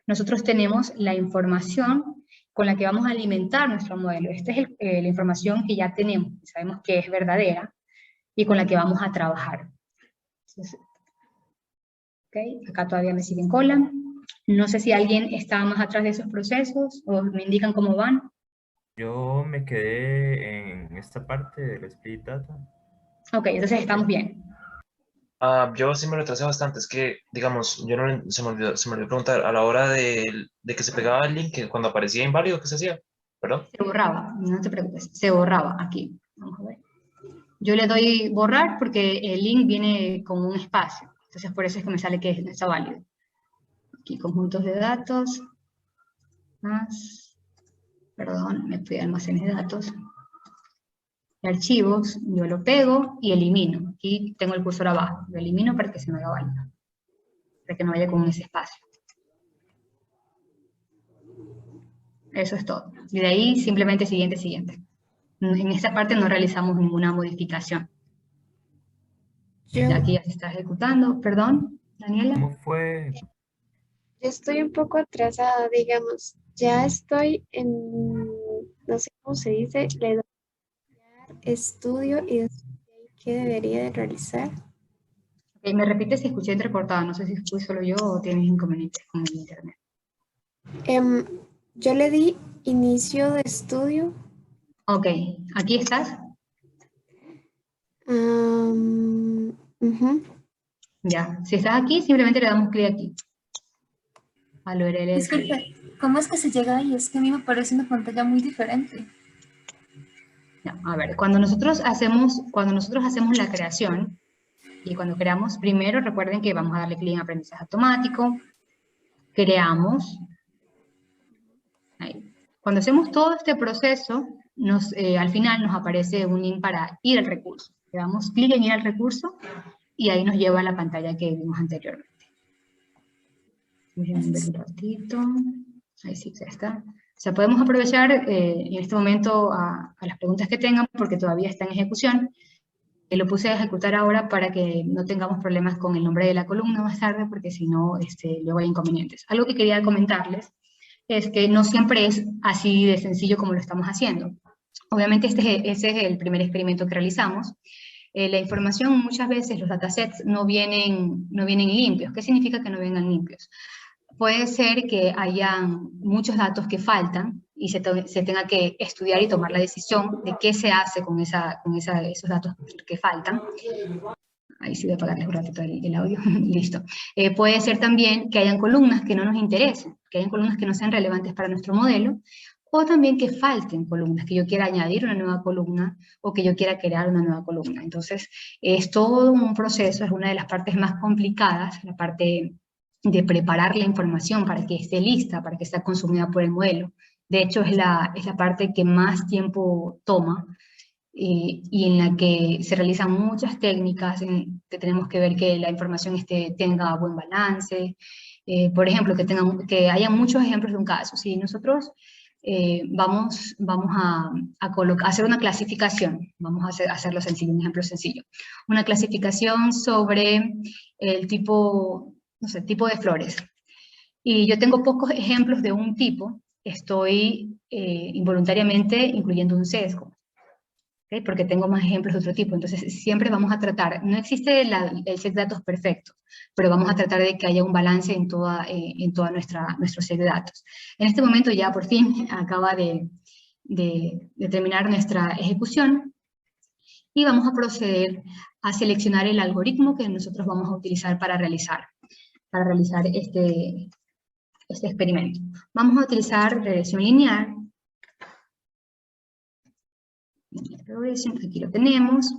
nosotros tenemos la información con la que vamos a alimentar nuestro modelo. Esta es la información que ya tenemos, sabemos que es verdadera, y con la que vamos a trabajar. Entonces, acá todavía me siguen cola. No sé si alguien está más atrás de esos procesos, o me indican cómo van. Yo me quedé en esta parte del split data. Ok, entonces estamos bien. Yo sí me retrasé bastante, es que, digamos, se me olvidó preguntar, a la hora de que se pegaba el link, que cuando aparecía inválido, ¿qué se hacía? ¿Perdón? Se borraba, no te preocupes, se borraba aquí. Vamos a ver. Yo le doy borrar porque el link viene con un espacio, entonces por eso es que me sale que no está válido. Aquí conjuntos de datos, más, perdón, me fui a almacenes de datos. Archivos, yo lo pego y elimino. Aquí tengo el cursor abajo, lo elimino para que se me haga válido, para que no vaya con ese espacio. Eso es todo. Y de ahí simplemente siguiente. En esta parte no realizamos ninguna modificación. Aquí ya se está ejecutando. Perdón, Daniela. ¿Cómo fue? Yo estoy un poco atrasada, digamos. Ya estoy no sé cómo se dice, le doy estudio y después ¿qué debería de realizar? Okay, me repite si escuché entrecortada, no sé si fui solo yo o tienes inconvenientes con el internet. Yo le di inicio de estudio. Ok, ¿aquí estás? Ya, si estás aquí, simplemente le damos clic aquí. Al URL. Disculpe, ¿cómo es que se llega ahí? Es que a mí me parece una pantalla muy diferente. No, a ver, cuando nosotros hacemos la creación, y cuando creamos, primero recuerden que vamos a darle clic en aprendizaje automático, creamos, ahí. Cuando hacemos todo este proceso, al final nos aparece un link para ir al recurso. Le damos clic en ir al recurso, y ahí nos lleva a la pantalla que vimos anteriormente. Déjenme ver un ratito, ahí sí, ya está. O sea, podemos aprovechar en este momento a las preguntas que tengan, porque todavía está en ejecución. lo puse a ejecutar ahora para que no tengamos problemas con el nombre de la columna más tarde, porque si no, luego hay inconvenientes. Algo que quería comentarles es que no siempre es así de sencillo como lo estamos haciendo. Obviamente ese es el primer experimento que realizamos. La información, muchas veces los datasets no vienen limpios. ¿Qué significa que no vengan limpios? Puede ser que hayan muchos datos que faltan y se tenga que estudiar y tomar la decisión de qué se hace con esos datos que faltan. Ahí sí voy a apagarles un ratito el audio. Listo. Puede ser también que hayan columnas que no nos interesen, que hayan columnas que no sean relevantes para nuestro modelo, o también que falten columnas, que yo quiera añadir una nueva columna o que yo quiera crear una nueva columna. Entonces, es todo un proceso, es una de las partes más complicadas, la parte de preparar la información para que esté lista, para que sea consumida por el modelo. De hecho, es la parte que más tiempo toma y en la que se realizan muchas técnicas, que tenemos que ver que la información tenga buen balance. Por ejemplo, que haya muchos ejemplos de un caso. Si nosotros vamos a hacer una clasificación, vamos a hacerlo sencillo, un ejemplo sencillo. Una clasificación sobre el tipo, no sé, tipo de flores. Y yo tengo pocos ejemplos de un tipo, estoy involuntariamente incluyendo un sesgo. ¿Okay? Porque tengo más ejemplos de otro tipo, entonces siempre vamos a tratar, no existe el set de datos perfecto, pero vamos a tratar de que haya un balance en toda nuestro set de datos. En este momento ya por fin acaba de terminar nuestra ejecución y vamos a proceder a seleccionar el algoritmo que nosotros vamos a utilizar para realizar este experimento. Vamos a utilizar regresión lineal. Aquí lo tenemos.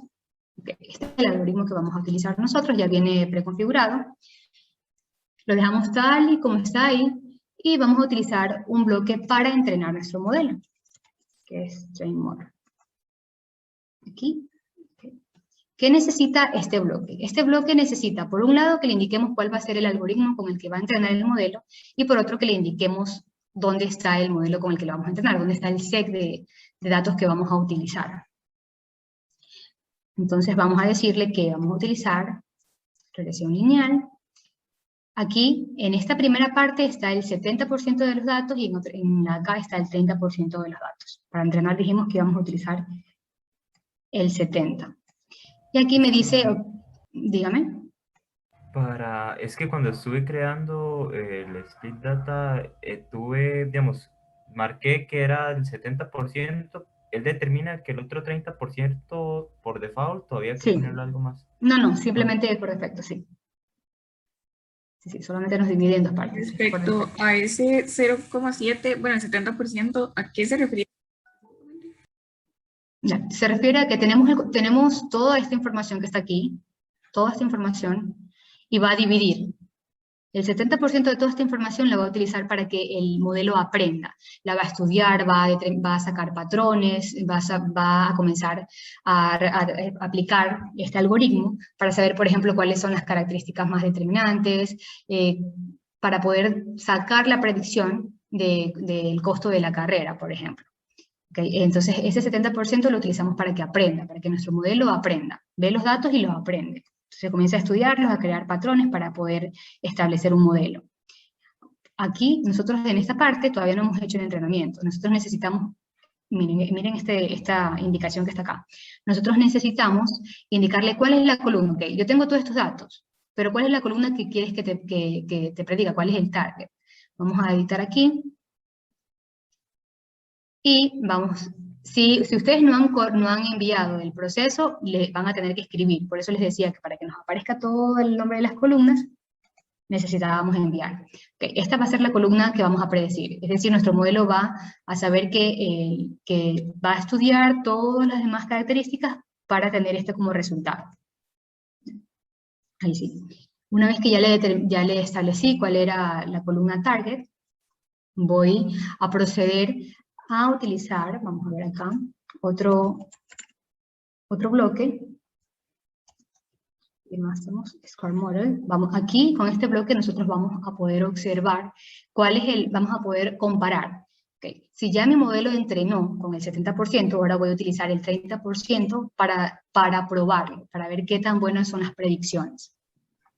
Okay, este es el algoritmo que vamos a utilizar nosotros, ya viene preconfigurado. Lo dejamos tal y como está ahí, y vamos a utilizar un bloque para entrenar nuestro modelo, que es Train Model. Aquí. Okay. ¿Qué necesita este bloque? Este bloque necesita, por un lado, que le indiquemos cuál va a ser el algoritmo con el que va a entrenar el modelo, y por otro, que le indiquemos dónde está el modelo con el que lo vamos a entrenar, dónde está el set de datos que vamos a utilizar. Entonces vamos a decirle que vamos a utilizar regresión lineal. Aquí, en esta primera parte está el 70% de los datos y en acá está el 30% de los datos. Para entrenar dijimos que íbamos a utilizar el 70%. Y aquí me dice, dígame. Es que cuando estuve creando el Split Data, digamos, marqué que era el 70%, él determina que el otro 30% por default, todavía hay que ponerle algo más. No, simplemente por defecto, sí. Sí, solamente nos divide en dos partes. Respecto a ese 0,7, bueno, el 70%, ¿a qué se refiere? Se refiere a que tenemos toda esta información que está aquí, toda esta información, y va a dividir. El 70% de toda esta información la va a utilizar para que el modelo aprenda. La va a estudiar, va a sacar patrones, va a comenzar a aplicar este algoritmo para saber, por ejemplo, cuáles son las características más determinantes, para poder sacar la predicción del costo de la carrera, por ejemplo. Okay, entonces, ese 70% lo utilizamos para que aprenda, para que nuestro modelo aprenda. Ve los datos y los aprende. Se comienza a estudiarlos, a crear patrones para poder establecer un modelo. Aquí, nosotros en esta parte todavía no hemos hecho el entrenamiento. Nosotros necesitamos, miren esta indicación que está acá. Nosotros necesitamos indicarle cuál es la columna. Okay, yo tengo todos estos datos, pero ¿cuál es la columna que quieres que te prediga? ¿Cuál es el target? Vamos a editar aquí. Y vamos, si ustedes no han enviado el proceso, le van a tener que escribir. Por eso les decía que para que nos aparezca todo el nombre de las columnas, necesitábamos enviar. Okay, esta va a ser la columna que vamos a predecir. Es decir, nuestro modelo va a saber que va a estudiar todas las demás características para tener esto como resultado. Ahí sí. Una vez que ya le establecí cuál era la columna target, voy a proceder a utilizar, vamos a ver acá, otro bloque. ¿Qué más tenemos? Score Model. Vamos, aquí, con este bloque, nosotros vamos a poder observar vamos a poder comparar Okay. Si ya mi modelo entrenó con el 70%, ahora voy a utilizar el 30% para probarlo, para ver qué tan buenas son las predicciones.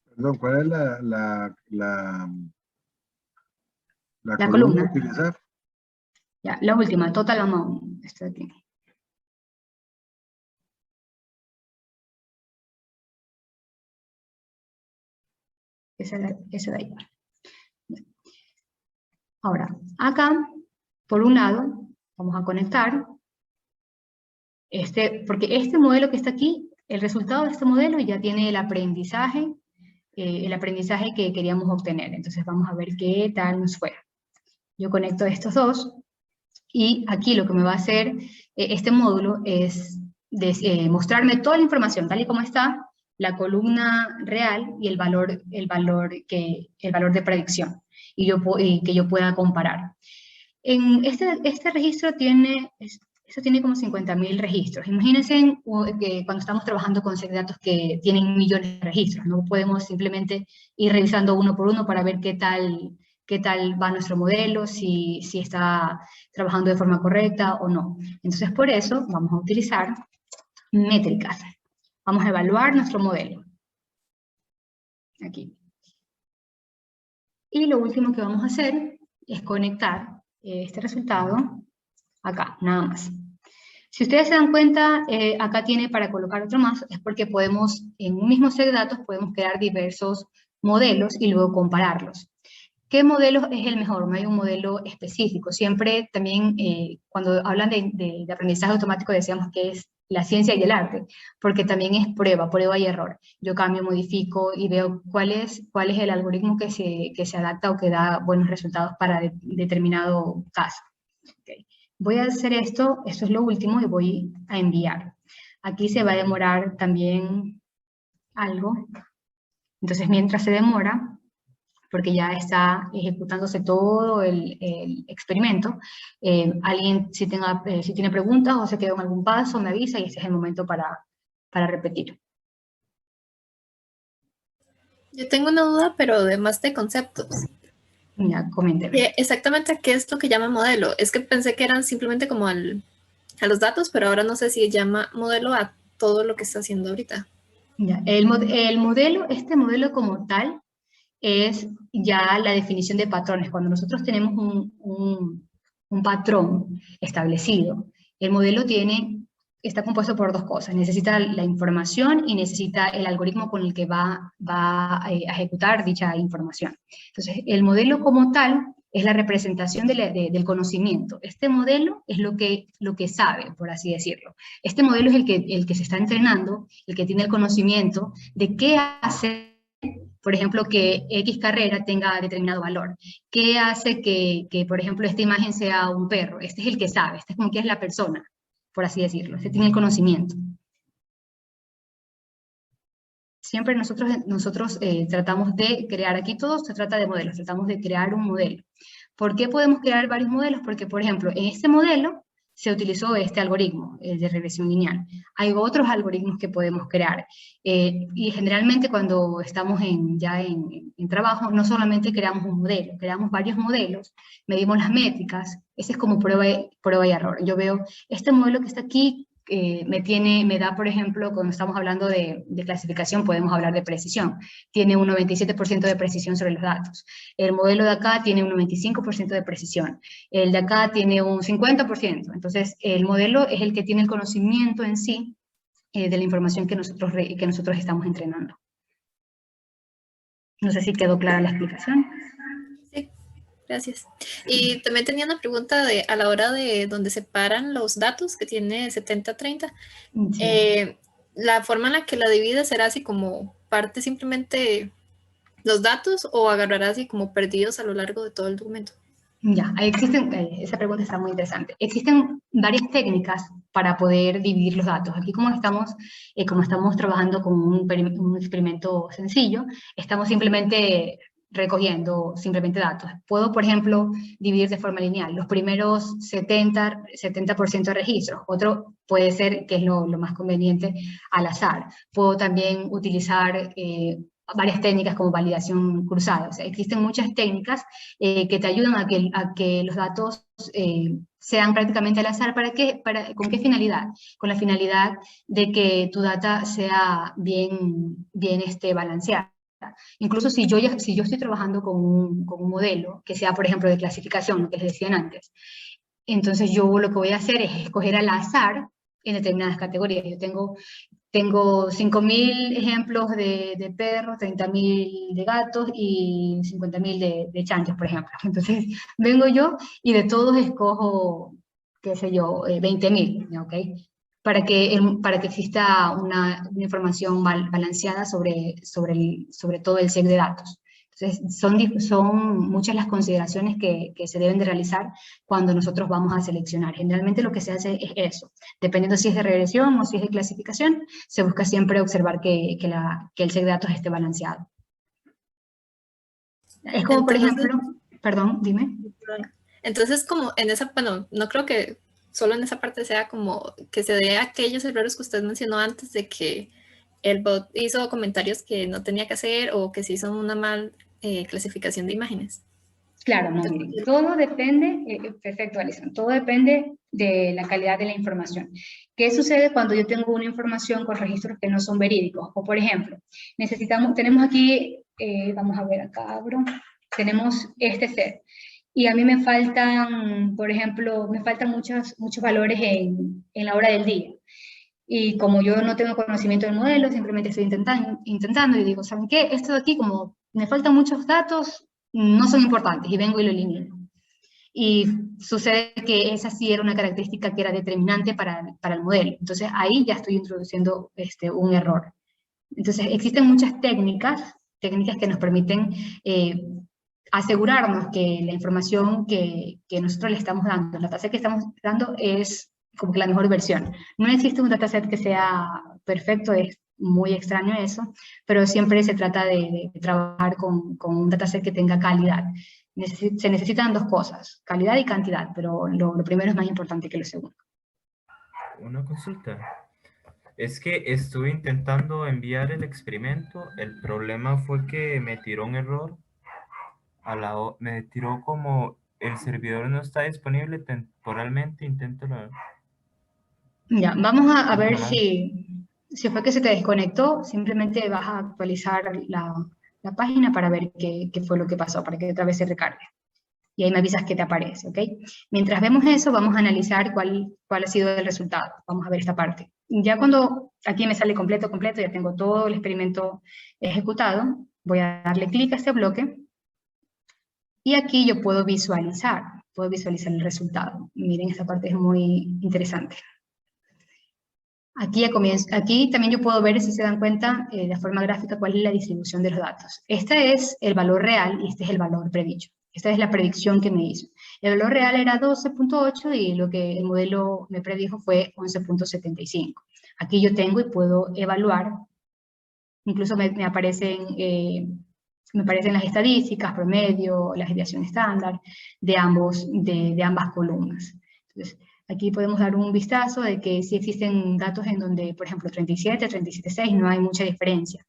Perdón, ¿cuál es la columna a utilizar? Ya, la última, total amount. Esta de aquí. Esa de ahí. Ahora, acá, por un lado, vamos a conectar porque este modelo que está aquí, el resultado de este modelo ya tiene el aprendizaje que queríamos obtener. Entonces vamos a ver qué tal nos fue. Yo conecto estos dos, y aquí lo que me va a hacer este módulo es mostrarme toda la información, tal y como está, la columna real y el valor de predicción, y que yo pueda comparar. En este registro tiene como 50.000 registros. Imagínense que cuando estamos trabajando con set de datos que tienen millones de registros, no podemos simplemente ir revisando uno por uno para ver qué tal va nuestro modelo, si está trabajando de forma correcta o no. Entonces, por eso vamos a utilizar métricas. Vamos a evaluar nuestro modelo. Aquí. Y lo último que vamos a hacer es conectar este resultado acá, nada más. Si ustedes se dan cuenta, acá tiene para colocar otro más, es porque podemos, en un mismo set de datos, podemos crear diversos modelos y luego compararlos. ¿Qué modelo es el mejor? No hay un modelo específico. Siempre también, cuando hablan de aprendizaje automático, decíamos que es la ciencia y el arte, porque también es prueba y error. Yo cambio, modifico y veo cuál es el algoritmo que se adapta o que da buenos resultados para determinado caso. Okay. Voy a hacer esto es lo último, y voy a enviar. Aquí se va a demorar también algo. Entonces, mientras se demora, porque ya está ejecutándose todo el experimento, alguien si tiene preguntas o se quedó en algún paso, me avisa, y ese es el momento para repetir. Yo tengo una duda, pero de más de conceptos. Ya, coménteme. Exactamente, ¿qué es lo que llama modelo? Es que pensé que eran simplemente como a los datos, pero ahora no sé si llama modelo a todo lo que está haciendo ahorita. Ya, este modelo como tal es ya la definición de patrones. Cuando nosotros tenemos un patrón establecido, el modelo está compuesto por dos cosas. Necesita la información y necesita el algoritmo con el que va a ejecutar dicha información. Entonces, el modelo como tal es la representación del conocimiento. Este modelo es lo que sabe, por así decirlo. Este modelo es el que se está entrenando, el que tiene el conocimiento de qué hacer, por ejemplo, que X carrera tenga determinado valor. ¿Qué hace que, por ejemplo, esta imagen sea un perro? Este es el que sabe, este es como que es la persona, por así decirlo. Este tiene el conocimiento. Siempre nosotros tratamos de crear, aquí todo se trata de modelos, tratamos de crear un modelo. ¿Por qué podemos crear varios modelos? Porque, por ejemplo, en este modelo se utilizó este algoritmo, el de regresión lineal. Hay otros algoritmos que podemos crear. Y generalmente cuando estamos ya en trabajo, no solamente creamos un modelo, creamos varios modelos, medimos las métricas, ese es como prueba y error. Yo veo, este modelo que está aquí me da, por ejemplo, cuando estamos hablando de clasificación, podemos hablar de precisión. Tiene un 97% de precisión sobre los datos. El modelo de acá tiene un 95% de precisión. El de acá tiene un 50%. Entonces, el modelo es el que tiene el conocimiento en sí de la información que nosotros estamos entrenando. No sé si quedó clara la explicación. Sí, gracias. Y también tenía una pregunta a la hora de donde separan los datos, que tiene 70-30. Sí. ¿La forma en la que la divide será así como parte simplemente los datos, o agarrará así como perdidos a lo largo de todo el documento? Ya, esa pregunta está muy interesante. Existen varias técnicas para poder dividir los datos. Aquí como estamos trabajando con un experimento sencillo, estamos simplemente recogiendo datos. Puedo, por ejemplo, dividir de forma lineal los primeros 70% de registros. Otro puede ser, que es lo más conveniente, al azar. Puedo también utilizar varias técnicas como validación cruzada. O sea, existen muchas técnicas que te ayudan a que los datos sean prácticamente al azar. ¿Con qué finalidad? Con la finalidad de que tu data sea bien balanceada. Incluso si yo estoy trabajando con un modelo que sea, por ejemplo, de clasificación, lo que les decían antes, entonces yo lo que voy a hacer es escoger al azar en determinadas categorías. Yo tengo 5.000 ejemplos de perros, 30.000 de gatos y 50.000 de chanchos, por ejemplo. Entonces vengo yo y de todos escojo, qué sé yo, 20.000, ¿ok? Para que exista una información balanceada sobre todo el set de datos. Entonces, son muchas las consideraciones que se deben de realizar cuando nosotros vamos a seleccionar. Generalmente lo que se hace es eso. Dependiendo si es de regresión o si es de clasificación, se busca siempre observar que el set de datos esté balanceado. Es como, por ejemplo, perdón, dime. Entonces, como en esa, bueno, no creo que solo en esa parte sea como que se dé a aquellos errores que usted mencionó antes de que el bot hizo comentarios que no tenía que hacer o que se hizo una mal clasificación de imágenes. Claro, no, miren, todo depende, perfecto, Alison, todo depende de la calidad de la información. ¿Qué sucede cuando yo tengo una información con registros que no son verídicos? O por ejemplo, tenemos aquí, vamos a ver acá, abro, tenemos este set. Y a mí me faltan, por ejemplo, muchos valores en la hora del día. Y como yo no tengo conocimiento del modelo, simplemente estoy intentando y digo, ¿saben qué? Esto de aquí, como me faltan muchos datos, no son importantes, y vengo y lo elimino. Y sucede que esa sí era una característica que era determinante para el modelo. Entonces ahí ya estoy introduciendo un error. Entonces existen muchas técnicas que nos permiten asegurarnos que la información que nosotros le estamos dando, la tasa que estamos dando es como que la mejor versión. No existe un dataset que sea perfecto, es muy extraño eso, pero siempre se trata de trabajar con un dataset que tenga calidad. Se necesitan dos cosas, calidad y cantidad, pero lo primero es más importante que lo segundo. Una consulta. Es que estuve intentando enviar el experimento, el problema fue que me tiró un error, me tiró como el servidor no está disponible temporalmente, inténtalo. Ya, vamos a ver si fue que se te desconectó, simplemente vas a actualizar la página para ver qué fue lo que pasó, para que otra vez se recargue. Y ahí me avisas que te aparece, ¿ok? Mientras vemos eso, vamos a analizar cuál ha sido el resultado. Vamos a ver esta parte. Ya cuando aquí me sale completo, ya tengo todo el experimento ejecutado, voy a darle clic a este bloque, y aquí yo puedo visualizar el resultado. Miren, esta parte es muy interesante. Aquí también yo puedo ver, si se dan cuenta, de forma gráfica, cuál es la distribución de los datos. Este es el valor real y este es el valor predicho. Esta es la predicción que me hizo. El valor real era 12.8 y lo que el modelo me predijo fue 11.75. Aquí yo tengo y puedo evaluar, incluso me aparecen las estadísticas, promedio, la desviación estándar de ambas columnas. Entonces, aquí podemos dar un vistazo de que sí existen datos en donde, por ejemplo, 37, 37.6, no hay mucha diferencia.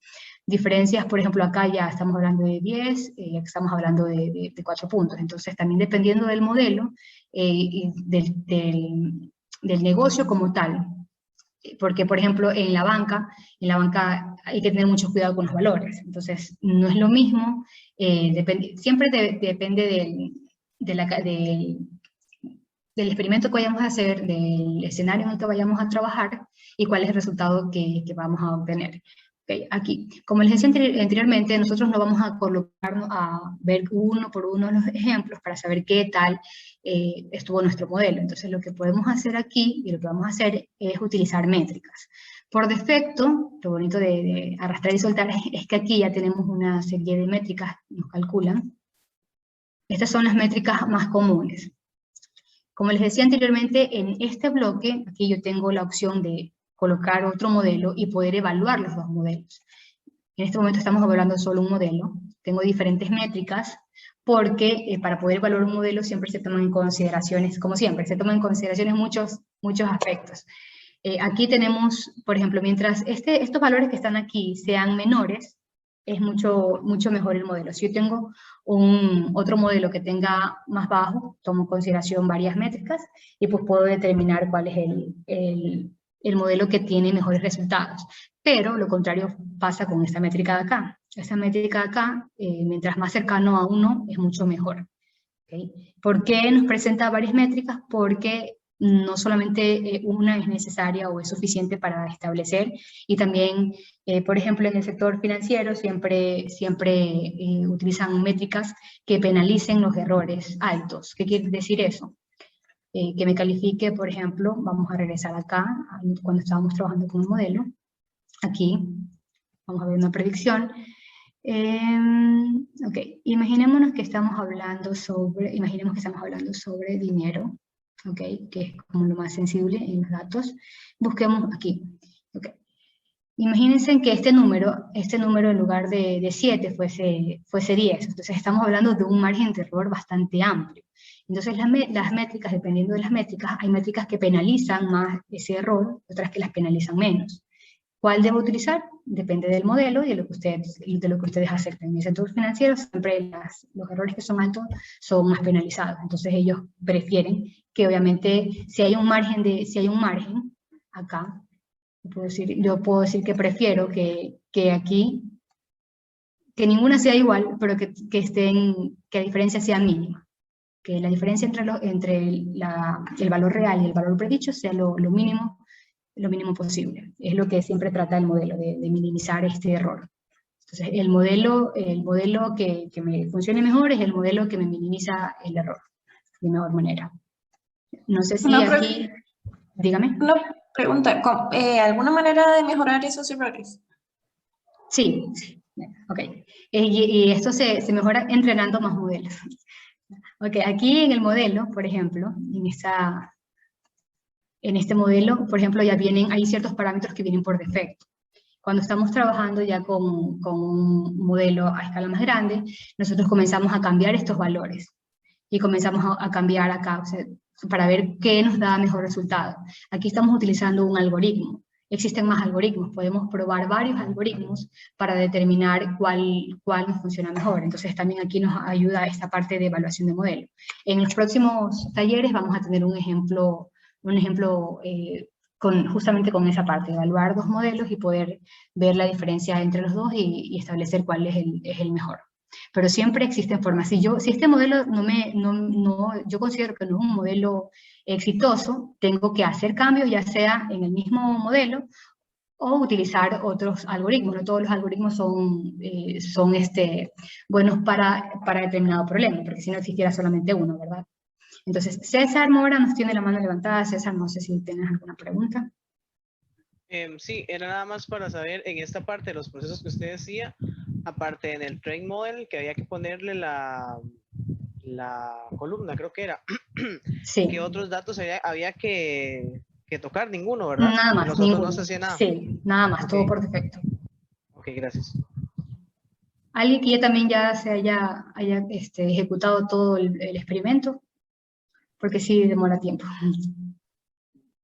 Diferencias, por ejemplo, acá ya estamos hablando de 10, estamos hablando de 4 puntos. Entonces, también dependiendo del modelo y del negocio como tal. Porque, por ejemplo, en la banca hay que tener mucho cuidado con los valores. Entonces, no es lo mismo, siempre depende del experimento que vayamos a hacer, del escenario en el que vayamos a trabajar y cuál es el resultado que vamos a obtener. Okay, aquí, como les decía anteriormente, nosotros no vamos a colocarnos a ver uno por uno los ejemplos para saber qué tal estuvo nuestro modelo. Entonces, lo que podemos hacer aquí y lo que vamos a hacer es utilizar métricas. Por defecto, lo bonito de arrastrar y soltar es que aquí ya tenemos una serie de métricas que nos calculan. Estas son las métricas más comunes. Como les decía anteriormente, en este bloque, aquí yo tengo la opción de colocar otro modelo y poder evaluar los dos modelos. En este momento estamos evaluando solo un modelo. Tengo diferentes métricas porque para poder evaluar un modelo siempre se toman en consideraciones, como siempre, se toman en consideraciones muchos aspectos. Aquí tenemos, por ejemplo, mientras estos valores que están aquí sean menores, es mucho mejor el modelo. Si yo tengo otro modelo que tenga más bajo, tomo en consideración varias métricas y pues puedo determinar cuál es el modelo que tiene mejores resultados. Pero lo contrario pasa con esta métrica de acá. Esta métrica de acá, mientras más cercano a 1, es mucho mejor. ¿Okay? ¿Por qué nos presenta varias métricas? Porque no solamente una es necesaria o es suficiente para establecer, y también, por ejemplo, en el sector financiero siempre utilizan métricas que penalicen los errores altos. ¿Qué quiere decir eso? Que me califique, por ejemplo, vamos a regresar acá, cuando estábamos trabajando con un modelo, aquí, vamos a ver una predicción. Ok, imaginémonos que estamos hablando sobre dinero, ok, que es como lo más sensible en los datos. Busquemos aquí, ok. Imagínense que este número en lugar de 7 fuese 10, entonces estamos hablando de un margen de error bastante amplio. Entonces las métricas, dependiendo de las métricas, hay métricas que penalizan más ese error, otras que las penalizan menos. ¿Cuál debo utilizar? Depende del modelo y de lo que ustedes acepten. En el sector financiero siempre los errores que son altos son más penalizados. Entonces ellos prefieren que obviamente si hay un margen acá, yo puedo decir que prefiero que aquí, que ninguna sea igual, pero que la diferencia sea mínima. Que la diferencia entre el valor real y el valor predicho sea lo mínimo posible. Es lo que siempre trata el modelo, de minimizar este error. Entonces, el modelo que me funcione mejor es el modelo que me minimiza el error de mejor manera. No sé si aquí... Dígame. Una pregunta, ¿alguna manera de mejorar esos errores? Sí, ok. Y esto se mejora entrenando más modelos. Ok, aquí en el modelo, por ejemplo, en este modelo, por ejemplo, hay ciertos parámetros que vienen por defecto. Cuando estamos trabajando ya con un modelo a escala más grande, nosotros comenzamos a cambiar estos valores. Y comenzamos a cambiar acá, o sea, para ver qué nos da mejor resultado. Aquí estamos utilizando un algoritmo. Existen más algoritmos, podemos probar varios algoritmos para determinar cuál nos funciona mejor. Entonces también aquí nos ayuda esta parte de evaluación de modelo. En los próximos talleres vamos a tener un ejemplo justamente con esa parte, evaluar dos modelos y poder ver la diferencia entre los dos y establecer cuál es el mejor. Pero siempre existen formas. Si este modelo yo considero que no es un modelo exitoso, tengo que hacer cambios, ya sea en el mismo modelo o utilizar otros algoritmos. No todos los algoritmos son buenos para determinado problema, porque si no existiera solamente uno, ¿verdad? Entonces, César Mora nos tiene la mano levantada. César, no sé si tienes alguna pregunta. Sí, era nada más para saber en esta parte de los procesos que usted decía, aparte en el train model, que había que ponerle la columna, creo que era. Sí. ¿Qué otros datos había que tocar? Ninguno, ¿verdad? Nada más. Los otros no se hacía nada. Sí, nada más, todo por defecto. Ok, gracias. ¿Alguien que también ya se haya ejecutado todo el experimento? Porque sí demora tiempo.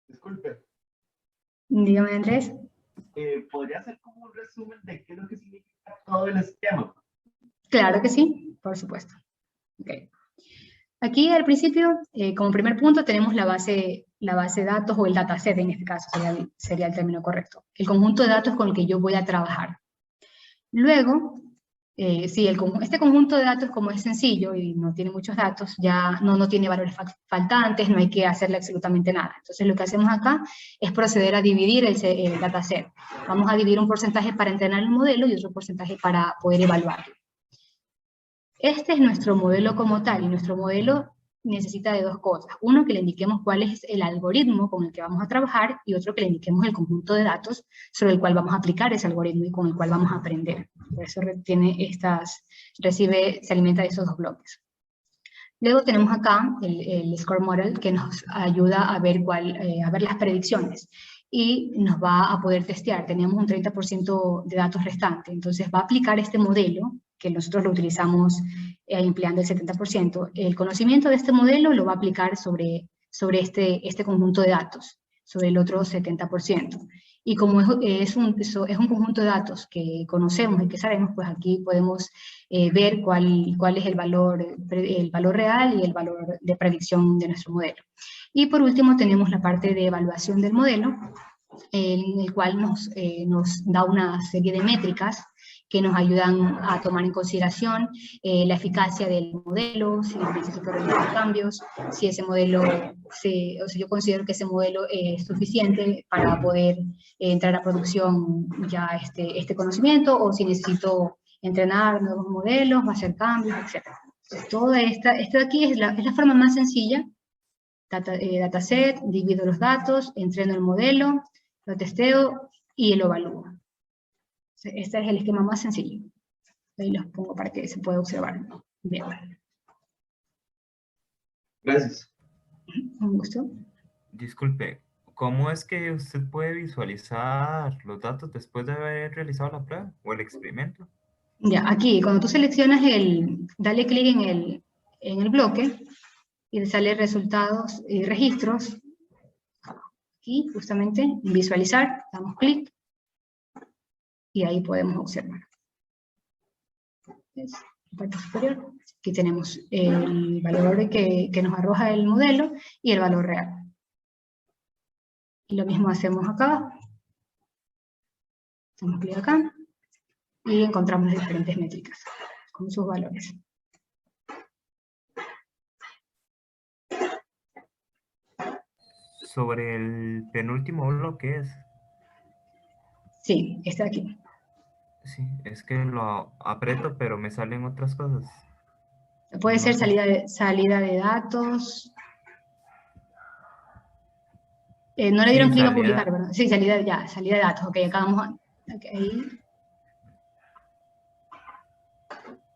Disculpe. Dígame, Andrés. ¿Podría hacer como un resumen de qué es lo que significa todo el esquema? Claro que sí, por supuesto. Okay. Aquí al principio, como primer punto, tenemos la base de datos o el dataset, en este caso sería el término correcto. El conjunto de datos con el que yo voy a trabajar. Luego, este conjunto de datos, como es sencillo y no tiene muchos datos, ya no tiene valores faltantes, no hay que hacerle absolutamente nada. Entonces lo que hacemos acá es proceder a dividir el dataset. Vamos a dividir un porcentaje para entrenar el modelo y otro porcentaje para poder evaluarlo. Este es nuestro modelo como tal, y nuestro modelo necesita de dos cosas. Uno, que le indiquemos cuál es el algoritmo con el que vamos a trabajar, y otro, que le indiquemos el conjunto de datos sobre el cual vamos a aplicar ese algoritmo y con el cual vamos a aprender. Por eso se alimenta de esos dos bloques. Luego tenemos acá el Score Model, que nos ayuda a ver las predicciones y nos va a poder testear. Teníamos un 30% de datos restante, entonces va a aplicar este modelo, que nosotros lo utilizamos empleando el 70%. El conocimiento de este modelo lo va a aplicar sobre este conjunto de datos, sobre el otro 70%. Y como es un conjunto de datos que conocemos y que sabemos, pues aquí podemos ver cuál es el valor real y el valor de predicción de nuestro modelo. Y por último tenemos la parte de evaluación del modelo, en el cual nos da una serie de métricas que nos ayudan a tomar en consideración la eficacia del modelo, si necesito realizar cambios, si ese modelo, yo considero que ese modelo es suficiente para poder entrar a producción ya este conocimiento, o si necesito entrenar nuevos modelos, hacer cambios, etc. Entonces, toda esta de aquí es la forma más sencilla. Dataset, divido los datos, entreno el modelo, lo testeo y lo evalúo. Este es el esquema más sencillo. Ahí los pongo para que se pueda observar bien. Gracias. Un gusto. Disculpe, ¿cómo es que usted puede visualizar los datos después de haber realizado la prueba o el experimento? Ya, aquí, cuando tú seleccionas dale clic en el bloque y te sale resultados y registros. Aquí, justamente, en visualizar, damos clic y ahí podemos observar. En la parte superior, aquí tenemos el valor que nos arroja el modelo y el valor real. Y lo mismo hacemos acá. Damos clic acá y encontramos las diferentes métricas con sus valores. Sobre el penúltimo bloque es. Sí, este de aquí. Sí, es que lo aprieto, pero me salen otras cosas. Puede ser No sé. salida de datos. No le dieron Sí, clic a salida. publicar, ¿verdad? Sí, salida de datos. Ok, acá vamos a... Okay.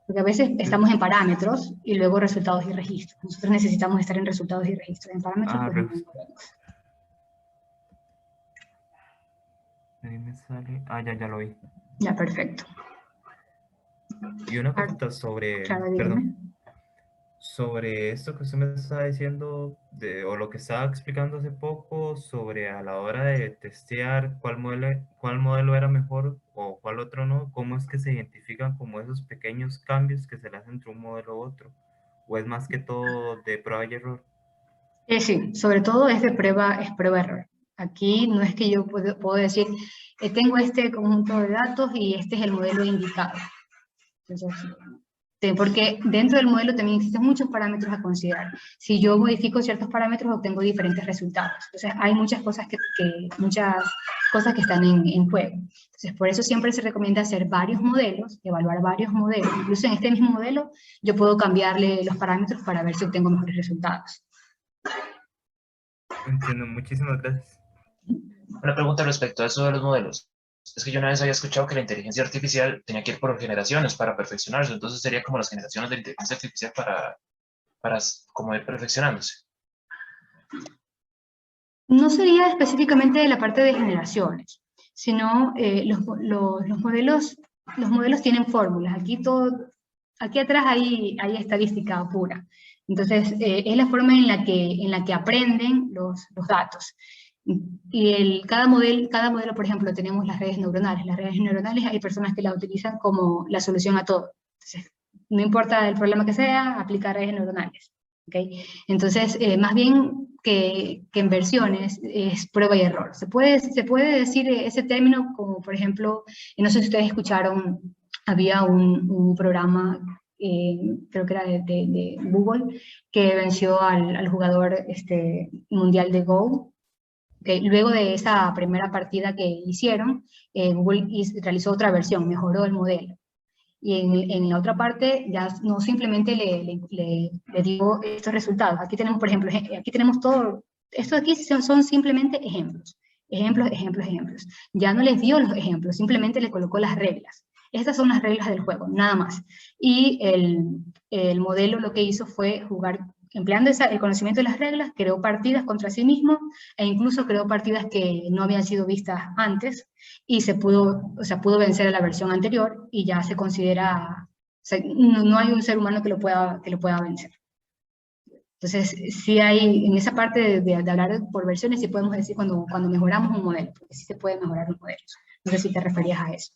Porque a veces estamos en parámetros y luego resultados y registros. Nosotros necesitamos estar en resultados y registros. En parámetros, pues no podemos. Ahí me sale. Ah, ya lo vi. Ya, perfecto. Y una pregunta sobre, Claro, perdón, sobre esto que usted me está diciendo, o lo que estaba explicando hace poco, sobre a la hora de testear cuál modelo era mejor o cuál otro no, ¿cómo es que se identifican como esos pequeños cambios que se le hacen entre un modelo u otro? ¿O es más que todo de prueba y error? Sí, sobre todo es prueba-error. Aquí no es que yo puedo decir, tengo este conjunto de datos y este es el modelo indicado. Entonces, porque dentro del modelo también existen muchos parámetros a considerar. Si yo modifico ciertos parámetros, obtengo diferentes resultados. Entonces, hay muchas cosas que están en juego. Entonces, por eso siempre se recomienda hacer varios modelos, evaluar varios modelos. Incluso en este mismo modelo, yo puedo cambiarle los parámetros para ver si obtengo mejores resultados. Entiendo, muchísimas gracias. Una pregunta respecto a eso de los modelos. Es que yo una vez había escuchado que la inteligencia artificial tenía que ir por generaciones para perfeccionarse, entonces sería como las generaciones de inteligencia artificial para como ir perfeccionándose. No sería específicamente de la parte de generaciones, sino los modelos tienen fórmulas. Aquí atrás hay estadística pura. Entonces, es la forma en la que aprenden los datos. Y cada modelo, por ejemplo, tenemos las redes neuronales. Las redes neuronales hay personas que la utilizan como la solución a todo. Entonces, no importa el problema que sea, aplica redes neuronales. ¿Okay? Entonces, más bien que en versiones es prueba y error. Se puede decir ese término como, por ejemplo, no sé si ustedes escucharon, había un programa, creo que era de Google, que venció al jugador mundial de Go. Okay. Luego de esa primera partida que hicieron, Google realizó otra versión, mejoró el modelo. Y en la otra parte ya no simplemente le dio estos resultados. Aquí tenemos, por ejemplo, aquí tenemos todo. Esto aquí son simplemente ejemplos. Ejemplos. Ya no les dio los ejemplos, simplemente le colocó las reglas. Estas son las reglas del juego, nada más. Y el modelo lo que hizo fue jugar, empleando el conocimiento de las reglas, creó partidas contra sí mismo, e incluso creó partidas que no habían sido vistas antes, y pudo vencer a la versión anterior, y ya se considera, no hay un ser humano que lo pueda vencer. Entonces, sí hay, en esa parte de hablar por versiones, sí podemos decir cuando mejoramos un modelo, porque sí se puede mejorar los modelos. No sé si te referías a eso.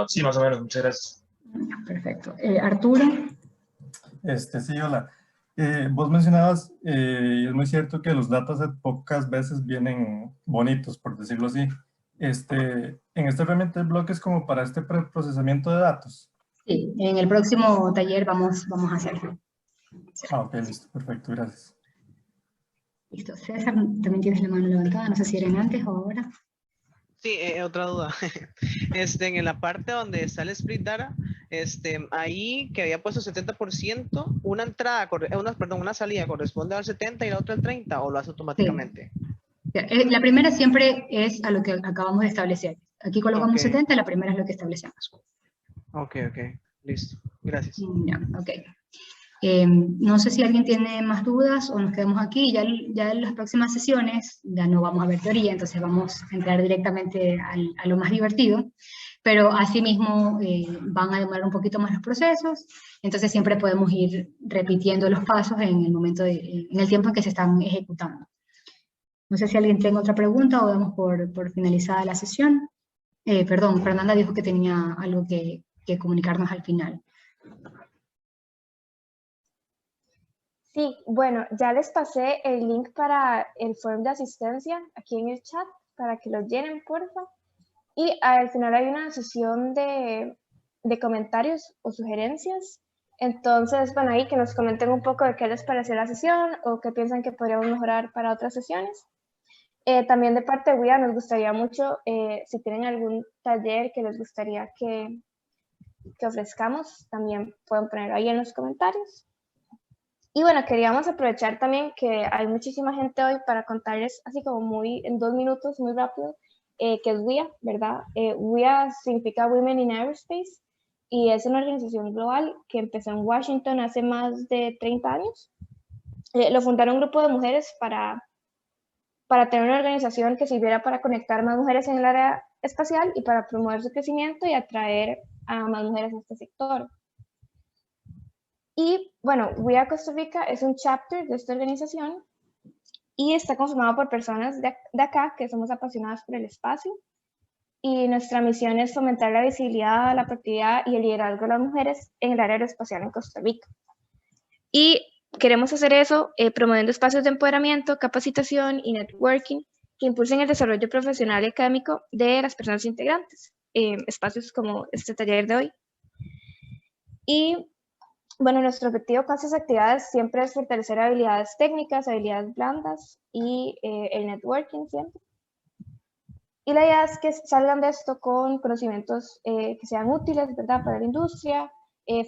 Sí, más o menos, muchas gracias. Perfecto. Arturo. Sí, hola. Vos mencionabas, y es muy cierto que los dataset pocas veces vienen bonitos, por decirlo así. En esta herramienta de bloques como para este preprocesamiento de datos. Sí, en el próximo taller vamos a hacerlo. Ok, listo, perfecto, gracias. Listo. César, también tienes la mano levantada, no sé si era antes o ahora. Sí, otra duda. En la parte donde está el split data, ahí que había puesto 70%, una entrada, una salida corresponde al 70 y la otra al 30, ¿o lo hace automáticamente? Sí. La primera siempre es a lo que acabamos de establecer. Aquí colocamos 70, la primera es lo que establecemos. Ok, listo. Gracias. Ya, ok. No sé si alguien tiene más dudas o nos quedamos aquí. Ya en las próximas sesiones ya no vamos a ver teoría, entonces vamos a entrar directamente a lo más divertido, pero asimismo van a demorar un poquito más los procesos, entonces siempre podemos ir repitiendo los pasos en el momento en el tiempo en que se están ejecutando. No sé si alguien tiene otra pregunta o damos por finalizada la sesión. Perdón, Fernanda dijo que tenía algo que comunicarnos al final. Sí, bueno, ya les pasé el link para el form de asistencia aquí en el chat para que lo llenen, porfa. Y al final hay una sesión de comentarios o sugerencias. Entonces, bueno, ahí que nos comenten un poco de qué les pareció la sesión o qué piensan que podríamos mejorar para otras sesiones. También de parte de WIA nos gustaría mucho, si tienen algún taller que les gustaría que ofrezcamos, también pueden ponerlo ahí en los comentarios. Y bueno, queríamos aprovechar también que hay muchísima gente hoy para contarles así como en 2 minutos, muy rápido, que es WIA, ¿verdad? WIA significa Women in Aerospace y es una organización global que empezó en Washington hace más de 30 años. Lo fundaron un grupo de mujeres para tener una organización que sirviera para conectar más mujeres en el área espacial y para promover su crecimiento y atraer a más mujeres a este sector. Y bueno, WIA Costa Rica es un chapter de esta organización y está conformado por personas de acá que somos apasionadas por el espacio. Y nuestra misión es fomentar la visibilidad, la proactividad y el liderazgo de las mujeres en el área aeroespacial en Costa Rica. Y queremos hacer eso promoviendo espacios de empoderamiento, capacitación y networking que impulsen el desarrollo profesional y académico de las personas integrantes, espacios como este taller de hoy. Y bueno, nuestro objetivo con estas actividades siempre es fortalecer habilidades técnicas, habilidades blandas y el networking siempre. Y la idea es que salgan de esto con conocimientos que sean útiles, ¿verdad?, para la industria,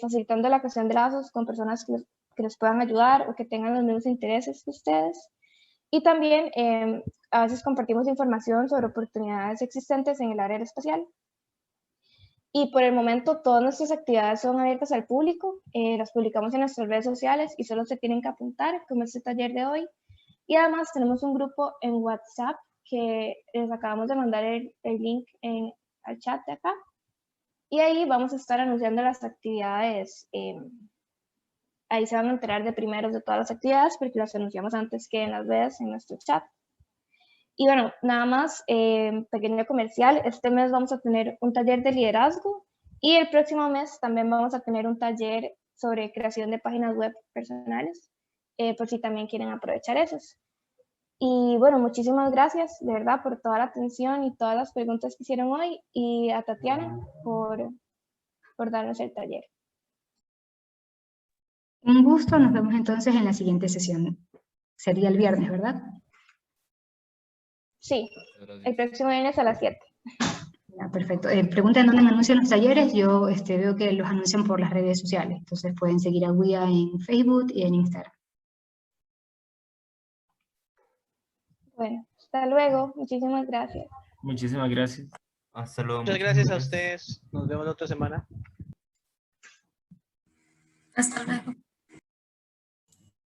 facilitando la creación de lazos con personas que les puedan ayudar o que tengan los mismos intereses que ustedes. Y también a veces compartimos información sobre oportunidades existentes en el área aeroespacial. Y por el momento todas nuestras actividades son abiertas al público, las publicamos en nuestras redes sociales y solo se tienen que apuntar, como este taller de hoy. Y además tenemos un grupo en WhatsApp que les acabamos de mandar el link al chat de acá. Y ahí vamos a estar anunciando las actividades. Ahí se van a enterar de primeros de todas las actividades porque las anunciamos antes que en las redes, en nuestro chat. Y bueno, nada más, pequeño comercial, este mes vamos a tener un taller de liderazgo y el próximo mes también vamos a tener un taller sobre creación de páginas web personales, por si también quieren aprovechar esos. Y bueno, muchísimas gracias, de verdad, por toda la atención y todas las preguntas que hicieron hoy y a Tatiana por darnos el taller. Un gusto, nos vemos entonces en la siguiente sesión. Sería el viernes, ¿verdad? Sí, el próximo viernes a las 7. Ya, perfecto. Preguntan dónde me anuncian los talleres. Yo veo que los anuncian por las redes sociales, entonces pueden seguir a WIA en Facebook y en Instagram. Bueno, hasta luego. Muchísimas gracias. Muchísimas gracias. Hasta luego. Muchas gracias a ustedes. Nos vemos la otra semana. Hasta luego.